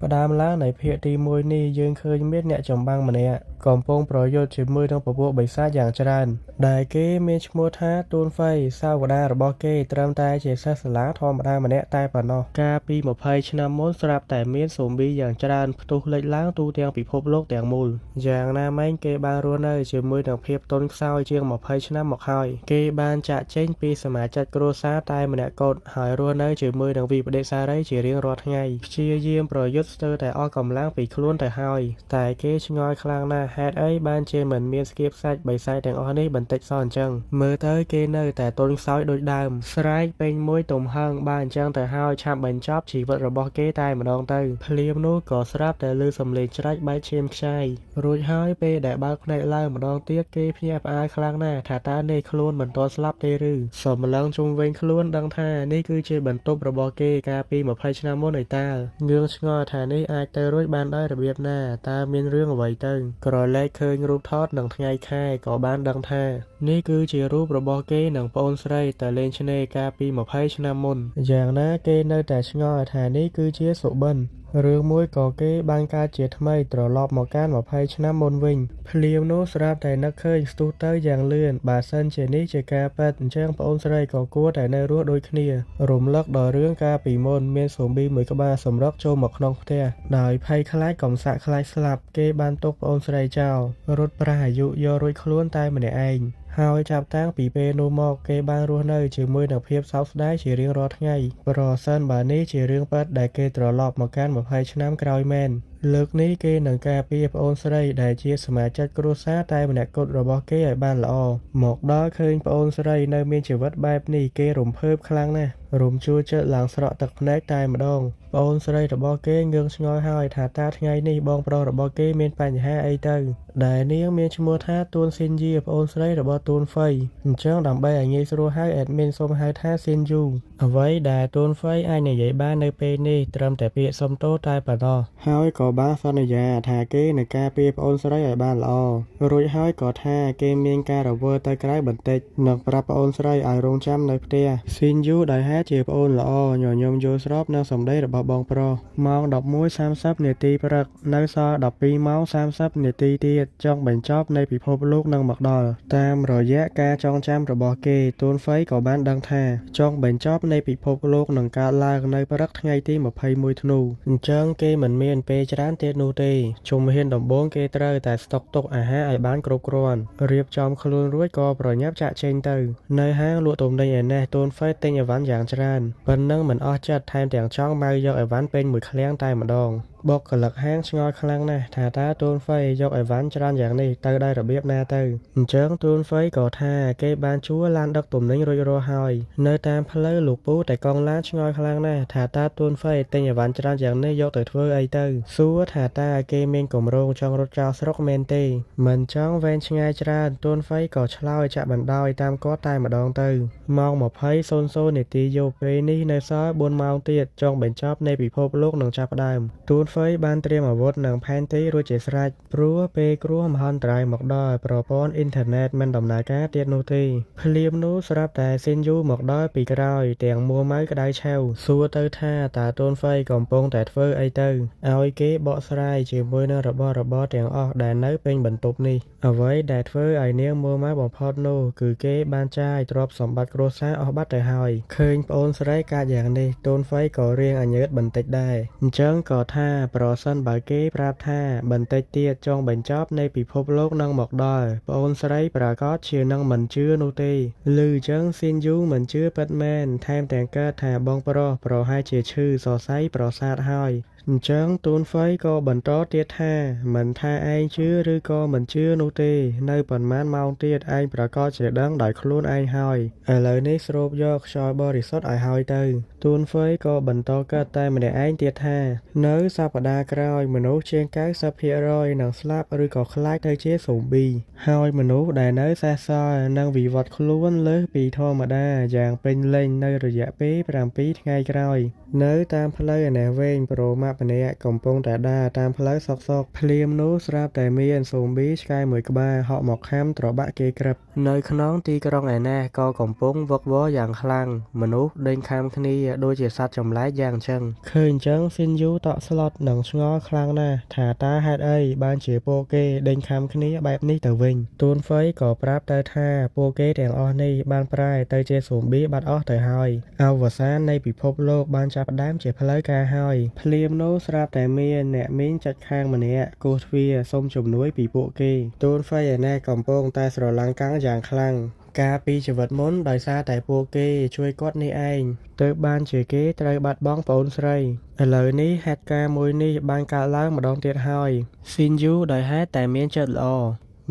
ផ្ដើមឡើងនៃភាគទី1នេះយើងឃើញមានអ្នកចម្បាំងម្នាក់កំពុងប្រយុទ្ធជាមួយនឹងពពួកបិសាចយ៉ាងច្រើនដែលគេមានឈ្មោះថាទូនហ្វៃសាវតារបស់គេត្រឹមតែជាសិស្សសាលាធម្មតាម្នាក់តែប៉ុណ្ណោះកាលពី20ឆ្នាំមុនស្រាប់តែមានស៊ូប៊ីយ៉ាងច្រើនផ្ទុះលេចឡើងទូទាំងពិភពលោកទាំងមូលយ៉ាងណាមិញគេបានរស់នៅជាមួយនឹងភាពទន់ខ្សោយជាង20ឆ្នាំមកហើយគេបានចាក់ចេញពីសមាជិកគ្រួសារតែម្នាក់គត់ហើយរស់នៅជាមួយនឹងវិបដិសារីជារៀងរាល់ថ្ងៃព្យាយាមប្រយុទ្ធស្ទើរតែអស់កម្លាំងពីខ្លួនទៅហើយតែគេឆ្ងល់ខ្លាំងណាស់ហេតុអីបានជាមិនមានស្គៀបសាច់បិសាចទាំងអស់នេះបន្តិចសោះអញ្ចឹងមើលទៅគេនៅតែទន់ខ្សោយដូចដើមស្រែកពេញមួយទំហឹងបានអញ្ចឹងទៅហើយឆាប់បញ្ចប់ជីវិតរបស់គេតែម្ដងទៅភ្លាមនោះក៏ស្រាប់តែឮសំឡេងច្រាច់បែកឈាមខ្ចាយរួចហើយពេលដែលបើកភ្នែកឡើងម្ដងទៀតគេភ្ញាក់ផ្អើលខ្លាំងណាស់ថាតើនេះខ្លួនមិនទាន់ស្លាប់ទេឬសម្លឹងជុំវិញខ្លួនដឹងថានេះគឺជាបន្ទប់របស់គេកាលពី20ឆ្នាំមុនឯតាងឿងឆ្ងល់ថានេះអាចទៅរួចបានដោយរបៀបណាតើមានរឿងអ្វីទៅក្រឡេកឃើញរូបថតនឹងថ្ងៃខែក៏បានដឹងថានេះគឺជារូបរបស់គេនិងប្អូនស្រីទៅលេងឆ្នេរកាលពី20ឆ្នាំមុនយ៉ាងណាគេនៅតែឆ្ងល់ថានេះគឺជាសុបិនរឿងមួយក៏គេបានកើតជាថ្មីត្រឡប់មកកាន់20ឆ្នាំមុនវិញភ្លាមនោះស្រាប់តែនឹកឃើញស្ទុះទៅយ៉ាងលឿនបើសិនជានេះជាការពិតអញ្ចឹងប្អូនស្រីក៏គួរតែនៅរស់ដូចគ្នារំលឹកដល់រឿងកាលពីមុនមានស៊ូប៊ីមួយក្បាលសម្រុកចូលមកក្នុងផ្ទះដោយភ័យខ្លាចកំសាក់ខ្លាចស្លាប់គេបានទុកប្អូនស្រីចោលរត់ប្រះអាយុយករួចខ្លួនតែម្នាក់ឯងហើយចាប់តាំងពីពេលនោះមកគេបានរស់នៅជាមួយនឹងភាពសោកស្ដាយជារៀងរាល់ថ្ងៃប្រសិនបើនេះជារឿងពិតដែលគេត្រឡប់មកកាន់20ឆ្នាំក្រោយមែនលើកនេះគេនឹងការពារប្អូនស្រីដែលជាសមាជិកគ្រួសារតែម្នាក់គត់របស់គេឲ្យបានល្អមកដល់ឃើញប្អូនស្រីនៅមានជីវិតបែបនេះគេរំភើបខ្លាំងណាស់រំជួលចិត្តឡើងស្រក់ទឹកភ្នែកតែម្ដងប្អូនស្រីរបស់គេងឿងឆ្ងល់ហើយថាតើថ្ងៃនេះបងប្រុសរបស់គេមានបញ្ហាអីទៅដែលនាងមានឈ្មោះថាទួនស៊ីនយាប្អូនស្រីរបស់ទួនហ្វៃអញ្ចឹងដើម្បីឲ្យងាយស្រួលហៅអេដមីនសូមហៅថាស៊ីនយូអ្វីដែលទួនហ្វៃអាចនិយាយបាននៅពេលនេះត្រឹមតែពាក្យសុំទោសតែប៉ុណ្ណោះហើយក៏បានសន្យាថាគេនឹងការពារប្អូនស្រីឲ្យបានល្អរួចហើយក៏ថាគេមានការរវើទៅក្រៅបន្តិចនឹងប្រាប់ប្អូនស្រីឲ្យរងចាំនៅផ្ទះស៊ីនយូដែលហេតុជាប្អូនល្អញញឹមយល់ស្របនឹងសម្ដីរបស់បងប្រុសម៉ោង 11:30 នាទីព្រឹកនៅសល់ 12:30 នាទីទៀតចុងបញ្ចប់នៃពិភពលោកនឹងមកដល់តាមរយៈការចងចាំរបស់គេទួនហ្វៃក៏បានដឹងថាចុងបញ្ចប់នៃពិភពលោកនឹងកើតឡើងនៅព្រឹកថ្ងៃទី21ធ្នូអញ្ចឹងគេមិនមានពេលច្រើនទៀតនោះទេជំហានដំបូងគេត្រូវតែស្តុកទុកអាហារឲ្យបានគ្រប់គ្រាន់រៀបចំខ្លួនរួចក៏ប្រញាប់ចាក់ចេញទៅនៅហាងលក់ទំនិញឯនេះទួនហ្វៃទិញអីវ៉ាន់យ៉ាងច្រើនប៉ុណ្ណឹងមិនអស់ចិត្តថែមទាំងចង់ម៉ៅយកអីវ៉ាន់ពេញមួយឃ្លាំងតែម្ដងបុគ្គលិកហាងឆ្ងល់ខ្លាំងណាស់ថាតើទួនហ្វៃយកអីវ៉ាន់ច្រើនយ៉ាងនេះទៅដោយរបៀបណាទៅអញ្ចឹងទួនហ្វៃក៏ថាគេបានជួលឡានដឹកទំនិញរួចរាល់ហើយនៅតាមផ្លូវលោកពូតែកង់ឡានឆ្ងល់ខ្លាំងណាស់ថាតើទួនហ្វៃទិញអីវ៉ាន់ច្រើនយ៉ាងនេះយកទៅធ្វើអីទៅសួរថាតើគេមានគម្រោងចង់រត់ចោលស្រុកមែនទេមិនចង់វែងឆ្ងាយច្រើនទួនហ្វៃក៏ឆ្លើយចាក់បណ្ដោយតាមគាត់តែម្ដងទៅម៉ោង 20:00 នាទីយប់ពេលនេះនៅសល់4ម៉ោងទៀតចុងបញ្ចប់នៃពិភពលោកនឹងចាប់ផ្ដើមទួនហ្វៃបានត្រៀមអាវុធនិងផែនទីរួចជាស្រេចព្រោះពេលគ្រោះមហន្តរាយមកដល់ប្រព័ន្ធអ៊ីនធឺណិតមិនដំណើរការទៀតនោះទេភ្លាមនោះស្រាប់តែស៊ីនយូមកដល់ពីក្រោយទាំងមួម៉ៅក្តៅឆៅសួរទៅថាតើទួនហ្វៃកំពុងតែធ្វើអីទៅឲ្យគេបកស្រាយជាមួយនឹងរបស់របរទាំងអស់ដែលនៅពេញបន្ទប់នេះអ្វីដែលធ្វើឲ្យនាងមួម៉ៅបំផុតនោះគឺគេបានចាយទ្រព្យសម្បត្តិគ្រួសារអស់បាត់ទៅហើយឃើញប្អូនស្រីកាចយ៉ាងនេះទួនហ្វៃក៏រៀងអញើតបន្តិចដែរអញ្ចឹងក៏ថាប្រសិនបើគេប្រាប់ថាបន្តិចទៀតចុងបញ្ចប់នៃពិភពលោកនឹងមកដល់ប្អូនស្រីប្រកាសជានឹងមិនជឿនោះទេឮអញ្ចឹងស៊ីនយូមិនជឿពិតមែនថែមទាំងកើតថាបងប្រុសប្រហែលជាឈឺសរសៃប្រសាទហើយអញ្ចឹងទួនហ្វៃក៏បន្តទៀតថាមិនថាឯងជឿឬក៏មិនជឿនោះទេនៅប៉ុន្មានម៉ោងទៀតឯងប្រកាសជាដឹងដោយខ្លួនឯងហើយឥឡូវនេះស្រូបយកខ្យល់បរិសុទ្ធឲ្យហើយទៅទួនហ្វៃក៏បន្តកើតតែម្នាក់ឯងទៀតថានៅសប្តាហ៍ក្រោយមនុស្សជាង 90% នឹងស្លាប់ឬក៏ខ្លាចទៅជាស៊ូប៊ីហើយមនុស្សដែលនៅសេសសល់នឹងវិវត្តខ្លួនលើសពីធម្មតាយ៉ាងពេញលេញនៅរយៈពេល7ថ្ងៃក្រោយនៅតាមផ្លូវឯនេះវិញប្រមាប់ម្នាក់កំពុងតែដើរតាមផ្លូវសុកភ្លាមនោះស្រាប់តែមានស៊ូប៊ីឆ្កែមួយក្បាលហក់មកខាំត្របាក់គេក្រឹបនៅក្នុងទីក្រុងឯនេះក៏កំពុងវឹកវរយ៉ាងខ្លាំងមនុស្សដេញខាំគ្នាដូចជាសត្វចម្លែកយ៉ាងអញ្ចឹងឃើញអញ្ចឹងស៊ីនយូតក់ស្លុត និងឆ្ងល់ខ្លាំងណាស់ថាតើហេតុអីបានជាពួកគេដេញខំគ្នាបែបនេះទៅវិញទួនហ្វៃក៏ប្រាប់ទៅថាពួកគេទាំងអស់នេះបានប្រែទៅជាស៊ូប៊ីបាត់អស់ទៅហើយអវសាននៃពិភពលោកបានចាប់ផ្ដើមជាផ្លូវការហើយភ្លាមនោះស្រាប់តែមានអ្នកមីងចាច់ខាងម្នាក់គោះទ្វារសុំជំនួយពីពួកគេទួនហ្វៃឯណែកំពុងតែស្រឡាំងកាំងយ៉ាងខ្លាំងកាលពីជីវិតមុនដោយសារតែពួកគេជួយគាត់នេះឯងទើបបានជាគេត្រូវបាត់បង់ប្អូនស្រីឥឡូវនេះហេតុការណ៍មួយនេះបានកើតឡើងម្ដងទៀតហើយស៊ីនយូដោយហេតុតែមានចិត្តល្អ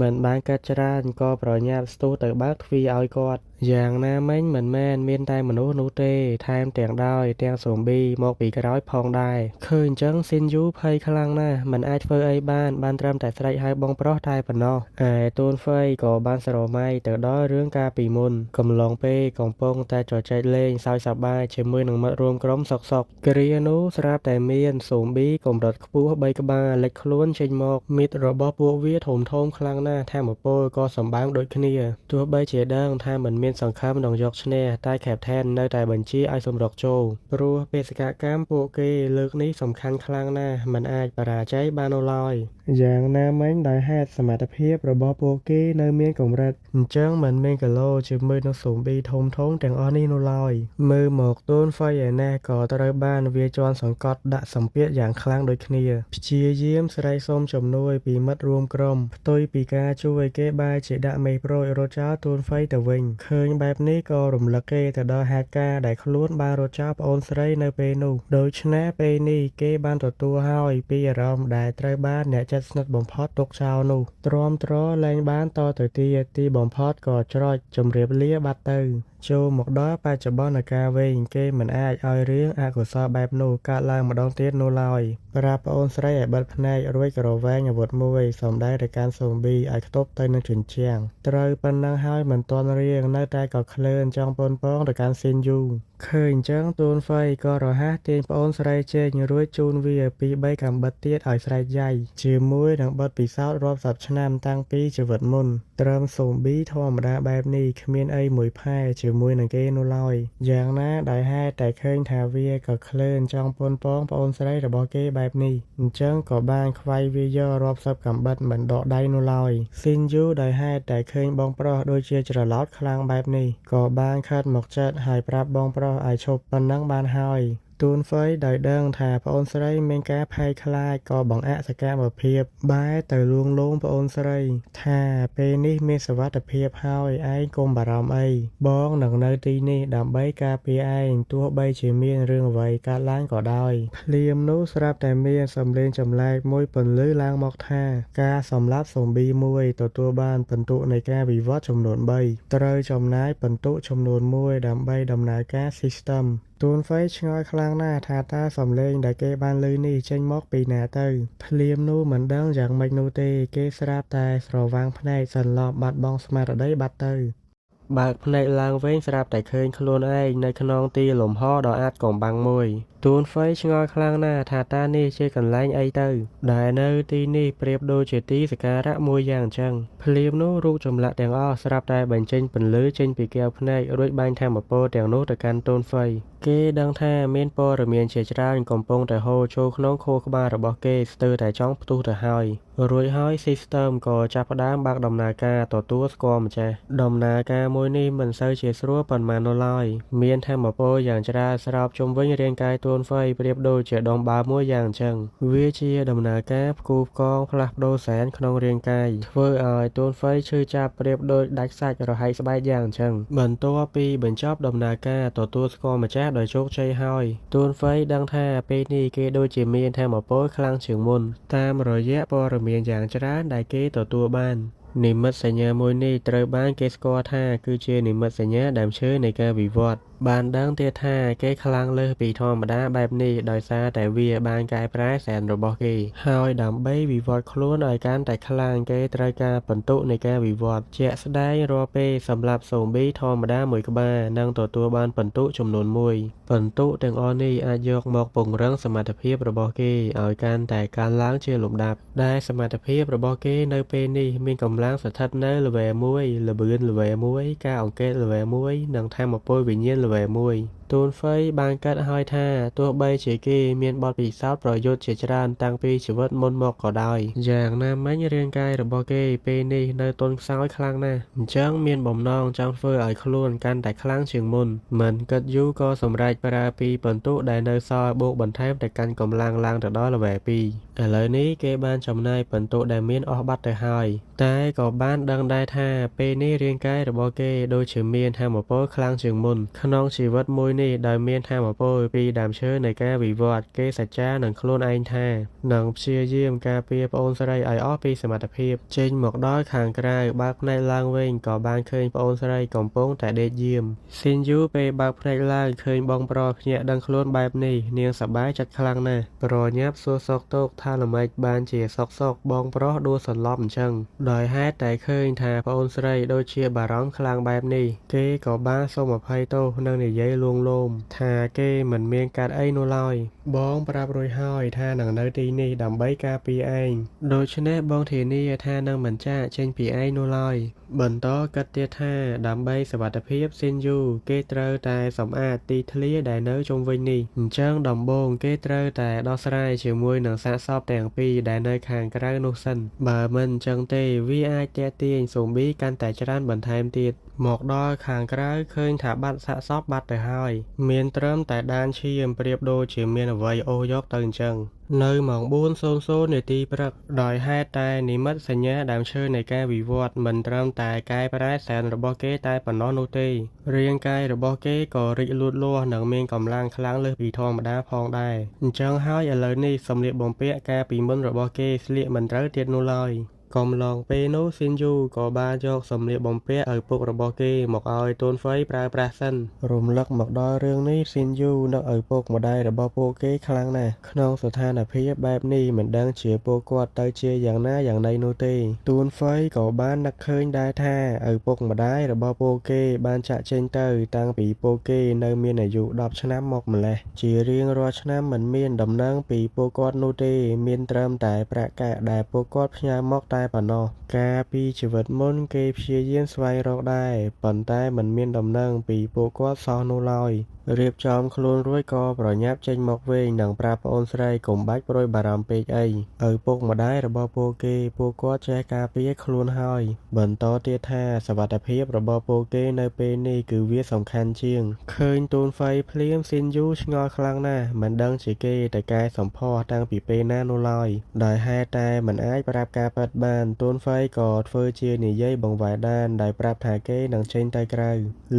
មិនបានកាត់ច្រើនក៏ប្រញាប់ស្ទុះទៅបើកទ្វារឲ្យគាត់យ៉ាងណាមិញមិនមែនមានតែមនុស្សនោះទេថែមទាំងដោយទាំងស៊ូប៊ីមកពីក្រោយផងដែរឃើញអញ្ចឹងស៊ីនយូភ័យខ្លាំងណាស់មិនអាចធ្វើអីបានត្រឹមតែស្រែកហៅបងប្រុសតែប៉ុណ្ណោះឯទួនហ្វៃក៏បានស្រមៃទៅដល់រឿងកាលពីមុនកំឡុងពេលកំពុងតែជជែកលេងសើចសប្បាយជាមួយនឹងមិត្តរួមក្រុមសុកគ្រានោះស្រាប់តែមានស៊ូប៊ីកម្រិតខ្ពស់3ក្បាលលេចខ្លួនចេញមកមិត្តរបស់ពួកវាធំខ្លាំងណាស់ថាមពលក៏សម្បើមដូចគ្នាទោះបីជាដឹងថាមិនមានសង្ឃឹមនឹងយកឈ្នះតែ Captain នៅតែបញ្ជាឲ្យសម្រុកចូលព្រោះបេសកកម្មពួកគេលើកនេះសំខាន់ខ្លាំងណាស់មិនអាចបរាជ័យបាននោះឡើយយ៉ាងណាមិញដោយហេតុសមត្ថភាពរបស់ពួកគេនៅមានកម្រិតអញ្ចឹងមិនមានគីឡូជាមួយនឹងស៊ូប៊ីធំទាំងអស់នេះនោះឡើយមើលមកទួនហ្វៃឯណេះក៏ត្រូវបានវាជន់សង្កត់ដាក់សម្ពាធយ៉ាងខ្លាំងដូចគ្នាព្យាយាមស្រែកសុំជំនួយពីមិត្តរួមក្រុមផ្ទុយពីការជួយគេបែរជាដាក់មេប្រូចរត់ចោលទួនហ្វៃទៅវិញឃើញបែបនេះក៏រំលឹកគេទៅដល់ហេតុការណ៍ដែលខ្លួនបានរត់ចោលប្អូនស្រីនៅពេលនោះដូច្នេះពេលនេះគេបានទទួលហើយពីអារម្មណ៍ដែលត្រូវបានអ្នកចិត្តស្និទ្ធបំផុតទុកចោលនោះទ្រាំទ្រលែងបានតទៅទៀតទីបំផុតក៏ច្រត់ជម្រាបលាបាត់ទៅចូលមកដល់បច្ចុប្បន្នកាលវិញគេមិនអាចឲ្យរឿងអកុសលបែបនោះកើតឡើងម្ដងទៀតនោះឡើយប្រាប់ប្អូនស្រីឲ្យបិទភ្នែករួចក៏រវែងអាវុធមួយសម្ដែងទៅកាន់ស៊ូប៊ីឲ្យខ្ទប់ទៅនឹងជញ្ជាំងត្រូវប៉ុណ្ណឹងហើយមិនទាន់រៀងនៅតែក៏ឃ្លើនចង់ពន់ពងទៅកាន់ស៊ីនយូឃើញអញ្ចឹងទួនហ្វៃក៏រហ័សទាញប្អូនស្រីចេញរួចជូនវាពី3កាំបិតទៀតឲ្យស្រែកយ៉ៃជាមួយនឹងបិទពិសោធន៍រាប់សិបឆ្នាំតាំងពីជីវិតមុនត្រឹមស៊ូប៊ីធម្មតាបែបនេះគ្មានអីមួយផែជាមួយនឹងគេនោះឡើយយ៉ាងណាដោយហេតុតែឃើញថាវាក៏ឃ្លើនចង់ពន់ពងប្អូនស្រីរបស់គេបែបនេះអញ្ចឹងក៏បានខ្វាយវាយករាប់សិបកាំបិតមិនដកដៃនោះឡើយស៊ីនយូដោយហេតុតែឃើញបងប្រុសដូចជាច្រឡោតខ្លាំងបែបនេះក៏បានខិតមកចិត្តហើយប្រាប់បងប្រុសឲ្យឈប់ប៉ុណ្ណឹងបានហើយទួនហ្វៃដោយដឹងថាប្អូនស្រីមានការភ័យខ្លាចក៏បង្អាក់សកម្មភាពបែរទៅលួងលោមប្អូនស្រីថាពេលនេះមានសុវត្ថិភាពហើយឯងកុំបារម្ភអីបងនឹងនៅទីនេះដើម្បីការពារឯងទោះបីជាមានរឿងអ្វីកើតឡើងក៏ដោយភ្លាមនោះស្រាប់តែមានសំឡេងចម្លែកមួយពន្លឺឡើងមកថាការសម្លាប់ស៊ូប៊ីមួយទទួលបានពិន្ទុនៃការវិវត្តចំនួន3ត្រូវចំណាយពិន្ទុចំនួន1ដើម្បីដំណើរការ Systemទួនហ្វៃឆ្ងល់ខ្លាំងណាស់ថាតើសំឡេងដែលគេបានឮនេះចេញមកពីណាទៅភ្លាមនោះមិនដឹងយ៉ាងម៉េចនោះទេគេស្រាប់តែស្រវាំងភ្នែកសន្លប់បាត់បង់ស្មារតីបាត់ទៅបើកភ្នែកឡើងវិញស្រាប់តែឃើញខ្លួនឯងនៅក្នុងទីលំហដ៏អាតកំបាំងមួយទួនហ្វៃឆ្ងល់ខ្លាំងណាស់ថាតើនេះជាកន្លែងអីទៅដែលនៅទីនេះប្រៀបដូចជាទីសក្ការៈមួយយ៉ាងអញ្ចឹងភ្លាមនោះរូបចម្លាក់ទាំងអស់ស្រាប់តែបញ្ចេញពន្លឺចេញពីកែវភ្នែករួចបាញ់ថាមពលទាំងនោះទៅកាន់ទួនហ្វៃគេដឹងថាមានព័ត៌មានជាច្រើនកំពុងតែហូរចូលក្នុងខួរក្បាលរបស់គេស្ទើរតែចង់ផ្ទុះទៅហើយរួចហើយ System ក៏ចាប់ផ្ដើមបើកដំណើរការទទួលស្គាល់ម្ចាស់ដំណើរការមួយនេះមិនសូវជាស្រួលប៉ុន្មាននោះឡើយមានថាមពលយ៉ាងច្រើនស្រោបជុំវិញរាងកាយទួនហ្វៃប្រៀបដូចជាដុំបាល់មួយយ៉ាងអញ្ចឹងវាជាដំណើរការផ្គូផ្គងផ្លាស់ប្ដូរសែនក្នុងរាងកាយធ្វើឲ្យទួនហ្វៃឈឺចាប់ប្រៀបដូចដាច់សាច់រហែកស្បែកយ៉ាងអញ្ចឹងបន្ទាប់ពីបញ្ចប់ដំណើរការទទួលស្គាល់ម្ចាស់ដោយជោគជ័យហើយទួនហ្វៃដឹងថាពេលនេះគេដូចជាមានថាមពលខ្លាំងជាងមុនតាមរយៈព័ត៌មានយ៉ាងច្រើនដែលគេទទួលបាននិមិត្តសញ្ញាមួយនេះត្រូវបានគេស្គាល់ថាគឺជានិមិត្តសញ្ញាដើមឈើនៃការវិវត្តន៍បានដឹងទៀតថាគេខ្លាំងលើសពីធម្មតាបែបនេះដោយសារតែវាបានកែប្រែសែនរបស់គេហើយដើម្បីវិវត្តខ្លួនឲ្យកាន់តែខ្លាំងគេត្រូវការពិន្ទុនៃការវិវត្តជាក់ស្ដែងរាល់ពេលសម្រាប់ស៊ូប៊ីធម្មតាមួយក្បាលនឹងទទួលបានពិន្ទុចំនួន1ពិន្ទុទាំងអស់នេះអាចយកមកពង្រឹងសមត្ថភាពរបស់គេឲ្យកាន់តែកើនឡើងជាលំដាប់ដែលសមត្ថភាពរបស់គេនៅពេលនេះមានកម្លាំងស្ថិតនៅ level 1 ល្បឿន level 1 ការអង្កេត level 1 និងថាមពលវិញ្ញាណ level 1 ទូនហ្វៃបានកាត់ហើយថាទោះបីជាគេមានបទពិសោធន៍ប្រយុទ្ធជាច្រើនតាំងពីជីវិតមុនមកក៏ដោយយ៉ាងណាមិញរាងកាយរបស់គេពេលនេះនៅទន់ខ្សោយខ្លាំងណាស់អញ្ចឹងមានបំណងចង់ធ្វើឲ្យខ្លួនកាន់តែខ្លាំងជាងមុនមិនគិតយូរក៏សម្រេចប្រើពីបន្ទុកដែលនៅសល់បូកបន្ថែមទៅកាន់កម្លាំងឡើងទៅដល់ល្វែ2ឥឡូវនេះគេបានចំណាយបន្ទុកដែលមានអស់បាត់ទៅហើយតែក៏បានដឹងដែរថាពេលនេះរាងកាយរបស់គេដូចជាមានថាមពលខ្លាំងជាងមុនក្នុងជីវិតមួយនេះដោយមានថាមពលពីដើមឈើនៃការវិវត្តគេសច្ចានឹងខ្លួនឯងថានឹងព្យាយាមការពារប្អូនស្រីឲ្យអស់ពីសមត្ថភាពចេញមកដល់ខាងក្រៅបើកភ្នែកឡើងវិញក៏បានឃើញប្អូនស្រីកំពុងតែដេកយាមស៊ីនយូពេលបើកភ្នែកឡើងឃើញបងប្រុសភ្ញាក់ដឹងខ្លួនបែបនេះនាងសប្បាយចិត្តខ្លាំងណាស់ប្រញាប់សួរសុខទុក្ខថាល្មិចបានជាសុខបងប្រុសដួលសន្លប់អញ្ចឹងដោយហេតុតែឃើញថាប្អូនស្រីដូចជាបារម្ភខ្លាំងបែបនេះគេក៏បានសូមអភ័យទោសនិងនិយាយលួងលោមថាគេមិនមានកាត់អីនោះឡើយបងប្រាប់រួចហើយថានឹងនៅទីនេះដើម្បីការពារឯងដូច្នេះបងធានាថានឹងមិនចាកចេញពីឯងនោះឡើយបន្តគិតទៀតថាដើម្បីសុវត្ថិភាពស៊ីនយូគេត្រូវតែសម្អាតទីធ្លាដែលនៅជុំវិញនេះអញ្ចឹងដំបូងគេត្រូវតែដោះស្រាយជាមួយនឹងសាកសពទាំងពីរដែលនៅខាងក្រៅនោះសិនបើមិនអញ្ចឹងទេវាអាចទាក់ទាញស៊ូប៊ីកាន់តែច្រើនបន្ថែមទៀតមកដល់ខាងក្រៅឃើញថាបាត់សាកសពបាត់ទៅហើយមានត្រឹមតែដានឈាមប្រៀបដូចជាមានអ្វីអូសយកទៅអញ្ចឹងនៅម៉ោង 4:00 នាទីព្រឹកដោយហេតុតែនិមិត្តសញ្ញាដើមឈើនៃការវិវត្តមិនត្រឹមតែកែប្រែសែនរបស់គេតែប៉ុណ្ណោះនោះទេរាងកាយរបស់គេក៏រីកលូតលាស់និងមានកម្លាំងខ្លាំងលើសពីធម្មតាផងដែរអញ្ចឹងហើយឥឡូវនេះសម្លៀកបំពាក់កាលពីមុនរបស់គេស្លៀកមិនត្រូវទៀតនោះឡើយកំឡុងពេលនោះស៊ីនយូក៏បានយកសម្លៀកបំពាក់ឪពុករបស់គេមកឲ្យទូនហ្វៃប្រើប្រាស់សិនរំលឹកមកដល់រឿងនេះស៊ីនយូនឹកឪពុកម្ដាយរបស់ពួកគេខ្លាំងណាស់ក្នុងស្ថានភាពបែបនេះមិនដឹងជាពួកគាត់ទៅជាយ៉ាងណាយ៉ាងណីនោះទេទូនហ្វៃក៏បាននឹកឃើញដែរថាឪពុកម្ដាយរបស់ពួកគេបានចាក់ចេញទៅតាំងពីពួកគេនៅមានអាយុ10ឆ្នាំមកម្លេះជារៀងរាល់ឆ្នាំមិនមានដំណឹងពីពួកគាត់នោះទេមានត្រឹមតែប្រាក់កាក់ដែលពួកគាត់ផ្ញើមកតែប៉ុណ្ណោះកាលពីជីវិតមុនគេព្យាយាមស្វែងរកដែរប៉ុន្តែមិនមានដំណឹងពីពួកគាត់សោះនោះឡើយរៀបចំខ្លួនរួចក៏ប្រញាប់ចេញមកវិញនិងប្រាប់ប្អូនស្រីកុំបាច់ព្រួយបារម្ភពេកអីឪពុកម្ដាយរបស់ពួកគាត់ចេះការពារខ្លួនហើយបន្តទៀតថាសុវត្ថិភាពរបស់ពួកគេនៅពេលនេះគឺវាសំខាន់ជាងឃើញទូនហ្វៃភ្លាមស៊ីនយូឆ្ងល់ខ្លាំងណាស់មិនដឹងជាគេទៅកែសម្ផស្សតាំងពីពេលណានោះឡើយដោយហេតុតែមិនអាចប្រាប់ការពិតបានទូនហ្វៃក៏ធ្វើជានិយាយបង្វែរដានដោយប្រាប់ថាគេនឹងចេញទៅក្រៅ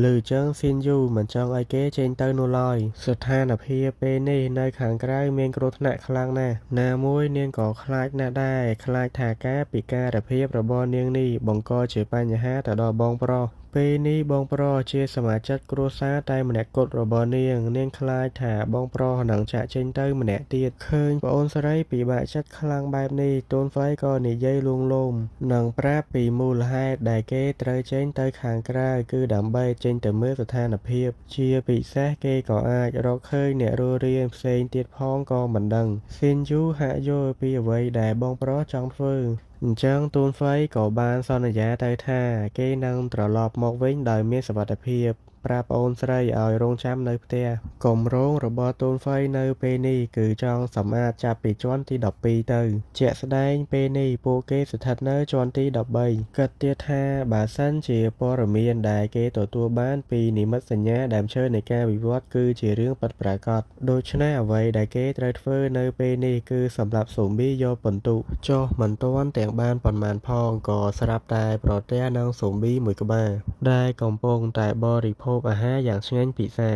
ឮចឹងស៊ីនយូមិនចង់ឲ្យគេចេញទៅនោះឡើយស្ថានភាពពេលនេះនៅខាងក្រៅមានគ្រោះថ្នាក់ខ្លាំងណាស់ណាមួយនាងក៏ខ្លាចណាស់ដែរខ្លាចថាការពិការភាពរបស់នាងនេះបង្កជាបញ្ហាទៅដល់បងប្រុសពេលនេះបងប្រុសជាសមាជិកគ្រួសារតែម្នាក់គត់របស់នាងខ្លាចថាបងប្រុសនឹងចាក់ចេញទៅម្នាក់ទៀតឃើញប្អូនស្រីពិបាកចិត្តខ្លាំងបែបនេះទូនហ្វៃក៏និយាយលួងលោមនិងប្រាប់ពីមូលហេតុដែលគេត្រូវចេញទៅខាងក្រៅគឺដើម្បីចេញទៅមើលស្ថានភាពជាពិសេសគេក៏អាចរកឃើញអ្នករស់រានផ្សេងទៀតផងក៏មិនដឹងស៊ីនយូហាក់យល់ពីអ្វីដែលបងប្រុសចង់ធ្វើអញ្ចឹងទូនហ្វៃក៏បានសន្យាទៅថាគេនឹងត្រឡប់មកវិញដោយមានសុវត្ថិភាពប្រាប់ប្អូនស្រីឲ្យរងចាំនៅផ្ទះគម្រោងរបស់ទូនហ្វៃនៅពេលនេះគឺចង់សម្អាតចាប់ពីជាន់ទី12ទៅជាក់ស្ដែងពេលនេះពួកគេស្ថិតនៅជាន់ទី13គិតទៀតថាបើសិនជាព័ត៌មានដែលគេទទួលបានពីនិមិត្តសញ្ញាដើមឈើនៃការវិវត្តគឺជារឿងពិតប្រាកដដូច្នេះអ្វីដែលគេត្រូវធ្វើនៅពេលនេះគឺសម្រាប់ស៊ូប៊ីយកបន្ទុកចុះមិនទាន់ទាំងបានប៉ុន្មានផងក៏ស្រាប់តែប្រទះនឹងស៊ូប៊ីមួយក្បាលដែលកំពុងតែបរិភោគអាហារយ៉ាងឆ្ងាញ់ពិសា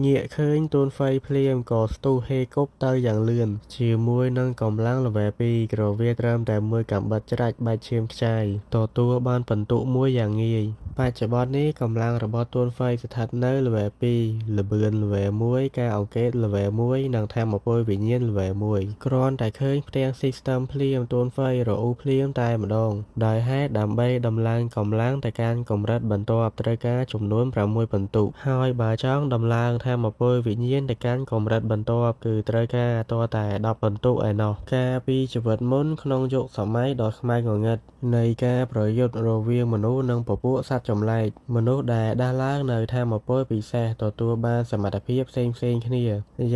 ងាកឃើញទូនហ្វៃភ្លាមក៏ស្ទុះហេគប់ទៅយ៉ាងលឿនជាមួយនឹងកម្លាំងល្វែ2ក្រវាត្រឹមតែមួយកាំបិតច្រាច់បាច់ឈាមខ្ចាយទទួលបានបន្ទុកមួយយ៉ាងងាយបច្ចុប្បន្ននេះកម្លាំងរបស់ទូនហ្វៃស្ថិតនៅល្វែ2ល្បឿនល្វែ1ការអង្កេតល្វែ1និងថាមពលវិញ្ញាណល្វែ1គ្រាន់តែឃើញផ្ទាំងស៊ីស្ទឹមភ្លាមទូនហ្វៃរអ៊ូភ្លាមតែម្ដងដោយហេតុដើម្បីដំឡើងកម្លាំងទៅកាន់កម្រិតបន្ទាប់ត្រូវការចំនួន6បន្ទុកហើយបើចង់ដំឡើង ថាមពលវិញ្ញាណទៅកាន់កម្រិតបន្ទាប់គឺត្រូវការតតែ10បន្ទុកឯណោះកាលពីជីវិតមុនក្នុងយុគសម័យដ៏ខ្មៅងងឹតនៃការប្រយុទ្ធរវាងមនុស្សនិងពពួកសត្វចម្លែកមនុស្សដែលដាស់ឡើងនៅថាមពលពិសេសទទួលបានសមត្ថភាពផ្សេងៗគ្នា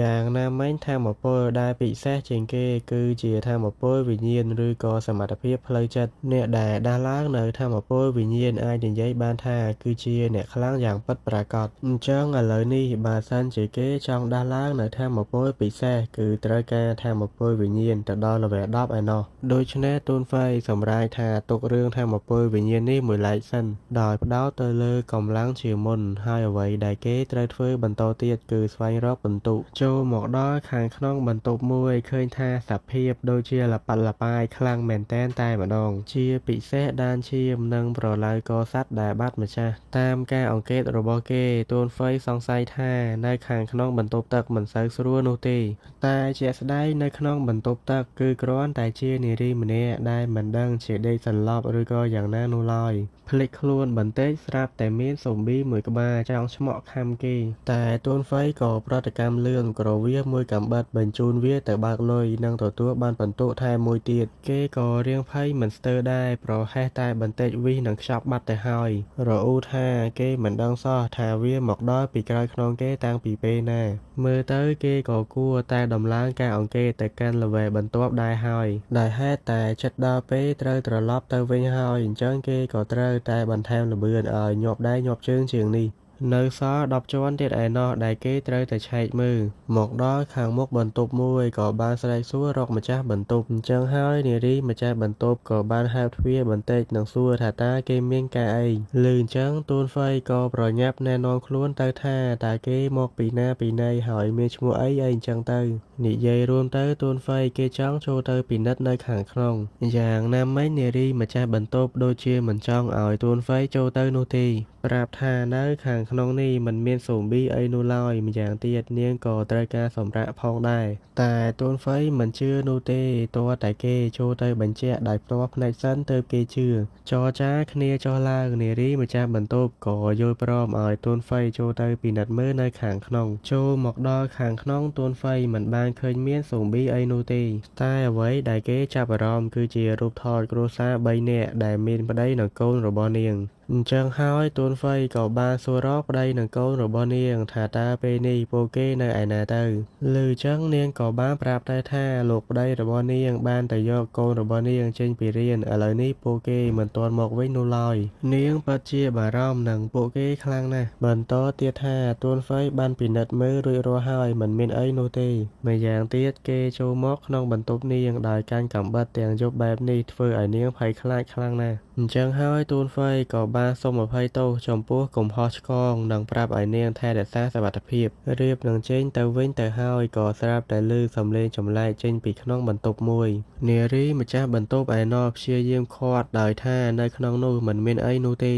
យ៉ាងណាមិញថាមពលដែលពិសេសជាងគេគឺជាថាមពលវិញ្ញាណឬក៏សមត្ថភាពផ្លូវចិត្តអ្នកដែលដាស់ឡើងនៅថាមពលវិញ្ញាណអាចនិយាយបានថាគឺជាអ្នកខ្លាំងយ៉ាងពិតប្រាកដអញ្ចឹងឥឡូវនេះបើសិនជាគេចង់ដាស់ឡើងនៅថាមពលពិសេសគឺត្រូវការថាមពលវិញ្ញាណទៅដល់ level 10ឯណោះដូច្នេះទូនហ្វៃសម្រេចថាទុករឿងថាមពលវិញ្ញាណនេះមួយឡែកសិនដោយផ្ដោតទៅលើកម្លាំងជាមុនហើយអ្វីដែលគេត្រូវធ្វើបន្តទៀតគឺស្វែងរកបន្ទុកចូលមកដល់ខាងក្នុងបន្ទប់មួយឃើញថាសភាពដូចជាល្បាត់ល្បាយខ្លាំងមែនតែម្ដងជាពិសេសដានឈាមនិងប្រឡៅកសត្វដែលបាត់ម្ចាស់តាមការអង្កេតរបស់គេទូនហ្វៃសង្ស័យថានៅខាងក្នុងបន្ទប់ទឹកមិនសូវស្រួលនោះទេតែជាក់ស្ដែងនៅក្នុងបន្ទប់ទឹកគឺគ្រាន់តែជានារីម្នាក់ដែលមិនដឹងជាដេកសន្លប់ឬក៏យ៉ាងណានោះឡើយភ្លេចខ្លួនបន្តិចស្រាប់តែមានស៊ុំប៊ីមួយក្បាលចង់ឆ្មក់ខាំគេតែទូនហ្វៃក៏ប្រតិកម្មលឿនក្រវាមួយកាំបិតបញ្ជូនវាទៅបើកលុយនិងទទួលបានបន្ទុកថែមមួយទៀតគេក៏រៀងភ័យមិនស្ទើរដែរប្រហែសតែបន្តិចវិសនឹងខ្ចប់បាត់ទៅហើយរអ៊ូថាគេមិនដឹងសោះថាវាមកដល់ពីក្រោយខ្នងគេតាំងពីពេលណាមើលទៅគេក៏គួរតែដំឡើងការអង្កេតទៅកាន់ល្វែបន្ទាប់ដែរហើយដែលហេតុតែចិត្តដល់ពេលត្រូវត្រឡប់ទៅវិញហើយអញ្ចឹងគេក៏ត្រូវតែបន្ថែមល្បឿនឲ្យញាប់ដៃញាប់ជើងជាងនេះនៅសល់10ជាន់ទៀតឯណោះដែលគេត្រូវតែឆែកមើលមកដល់ខាងមុខបន្ទប់មួយក៏បានស្រែកសួររកម្ចាស់បន្ទប់អញ្ចឹងហើយនារីម្ចាស់បន្ទប់ក៏បានហៅទ្វារបន្តិចនិងសួរថាតើគេមានការអីឮអញ្ចឹងទូនហ្វៃក៏ប្រញាប់ណែនាំខ្លួនទៅថាតើគេមកពីណាពីណីហើយមានឈ្មោះអីអញ្ចឹងទៅនិយាយរួមទៅទូនហ្វៃគេចង់ចូលទៅពិនិត្យនៅខាងក្នុងយ៉ាងណាមិញនារីម្ចាស់បន្ទប់ដូចជាមិនចង់ឲ្យទូនហ្វៃចូលទៅនោះទេប្រាប់ថានៅខាងក្នុងនេះមិនមានស៊ូប៊ីអីនោះឡើយម្យ៉ាងទៀតនាងក៏ត្រូវការសម្រាកផងដែរតែទូនហ្វៃមិនជឿនោះទេទាល់តែគេចូលទៅបញ្ជាក់ដោយផ្ទាល់ភ្នែកសិនទើបគេជឿចរចាគ្នាចុះឡើងនារីម្ចាស់បន្ទប់ក៏យល់ព្រមឲ្យទូនហ្វៃចូលទៅពិនិត្យមើលនៅខាងក្នុងចូលមកដល់ខាងក្នុងទូនហ្វៃមិនបានឃើញមានស៊ូប៊ីអីនោះទេតែអ្វីដែលគេចាប់អារម្មណ៍គឺជារូបថតគ្រួសារ3នាក់ដែលមានប្តីនិងកូនរបស់នាងអញ្ចឹងហើយទូនហ្វៃក៏បានសួររកប្តីនិងកូនរបស់នាងថាតើពេលនេះពួកគេនៅឯណាទៅឮអញ្ចឹងនាងក៏បានប្រាប់តែថាលោកប្តីរបស់នាងបានទៅយកកូនរបស់នាងចេញពីរៀនឥឡូវនេះពួកគេមិនទាន់មកវិញនោះឡើយនាងពិតជាបារម្ភនឹងពួកគេខ្លាំងណាស់បន្តទៀតថាទូនហ្វៃបានពិនិត្យមើលរួចរាល់ហើយមិនមានអីនោះទេម្យ៉ាងទៀតគេចូលមកក្នុងបន្ទប់នាងដោយកាន់កាំបិតទាំងយប់បែបនេះធ្វើឲ្យនាងភ័យខ្លាចខ្លាំងណាស់អញ្ចឹងហើយទូនហ្វៃក៏បានសូមអភ័យទោសចំពោះកំហុសឆ្គងនិងប្រាប់ឲ្យនាងថែរក្សាសុវត្ថិភាពរៀបនឹងចេញទៅវិញទៅហើយក៏ស្រាប់តែឮសំឡេងចម្លែកចេញពីក្នុងបន្ទប់មួយនារីម្ចាស់បន្ទប់ឯណោះព្យាយាមឃាត់ដោយថានៅក្នុងនោះមិនមានអីនោះទេ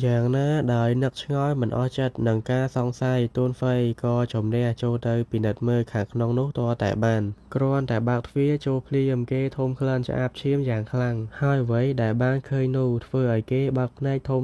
យ៉ាងណាដោយនឹកឆ្ងល់មិនអស់ចិត្តនឹងការសង្ស័យទូនហ្វៃក៏ជំនះចូលទៅពិនិត្យមើលខាងក្នុងនោះទាល់តែបានគ្រាន់តែបើកទ្វារចូលភ្លាមគេធំក្លិនឆ្អាបឈាមយ៉ាងខ្លាំងហើយអ្វីដែលបានឃើញនោះធ្វើឲ្យគេបើកភ្នែកធំ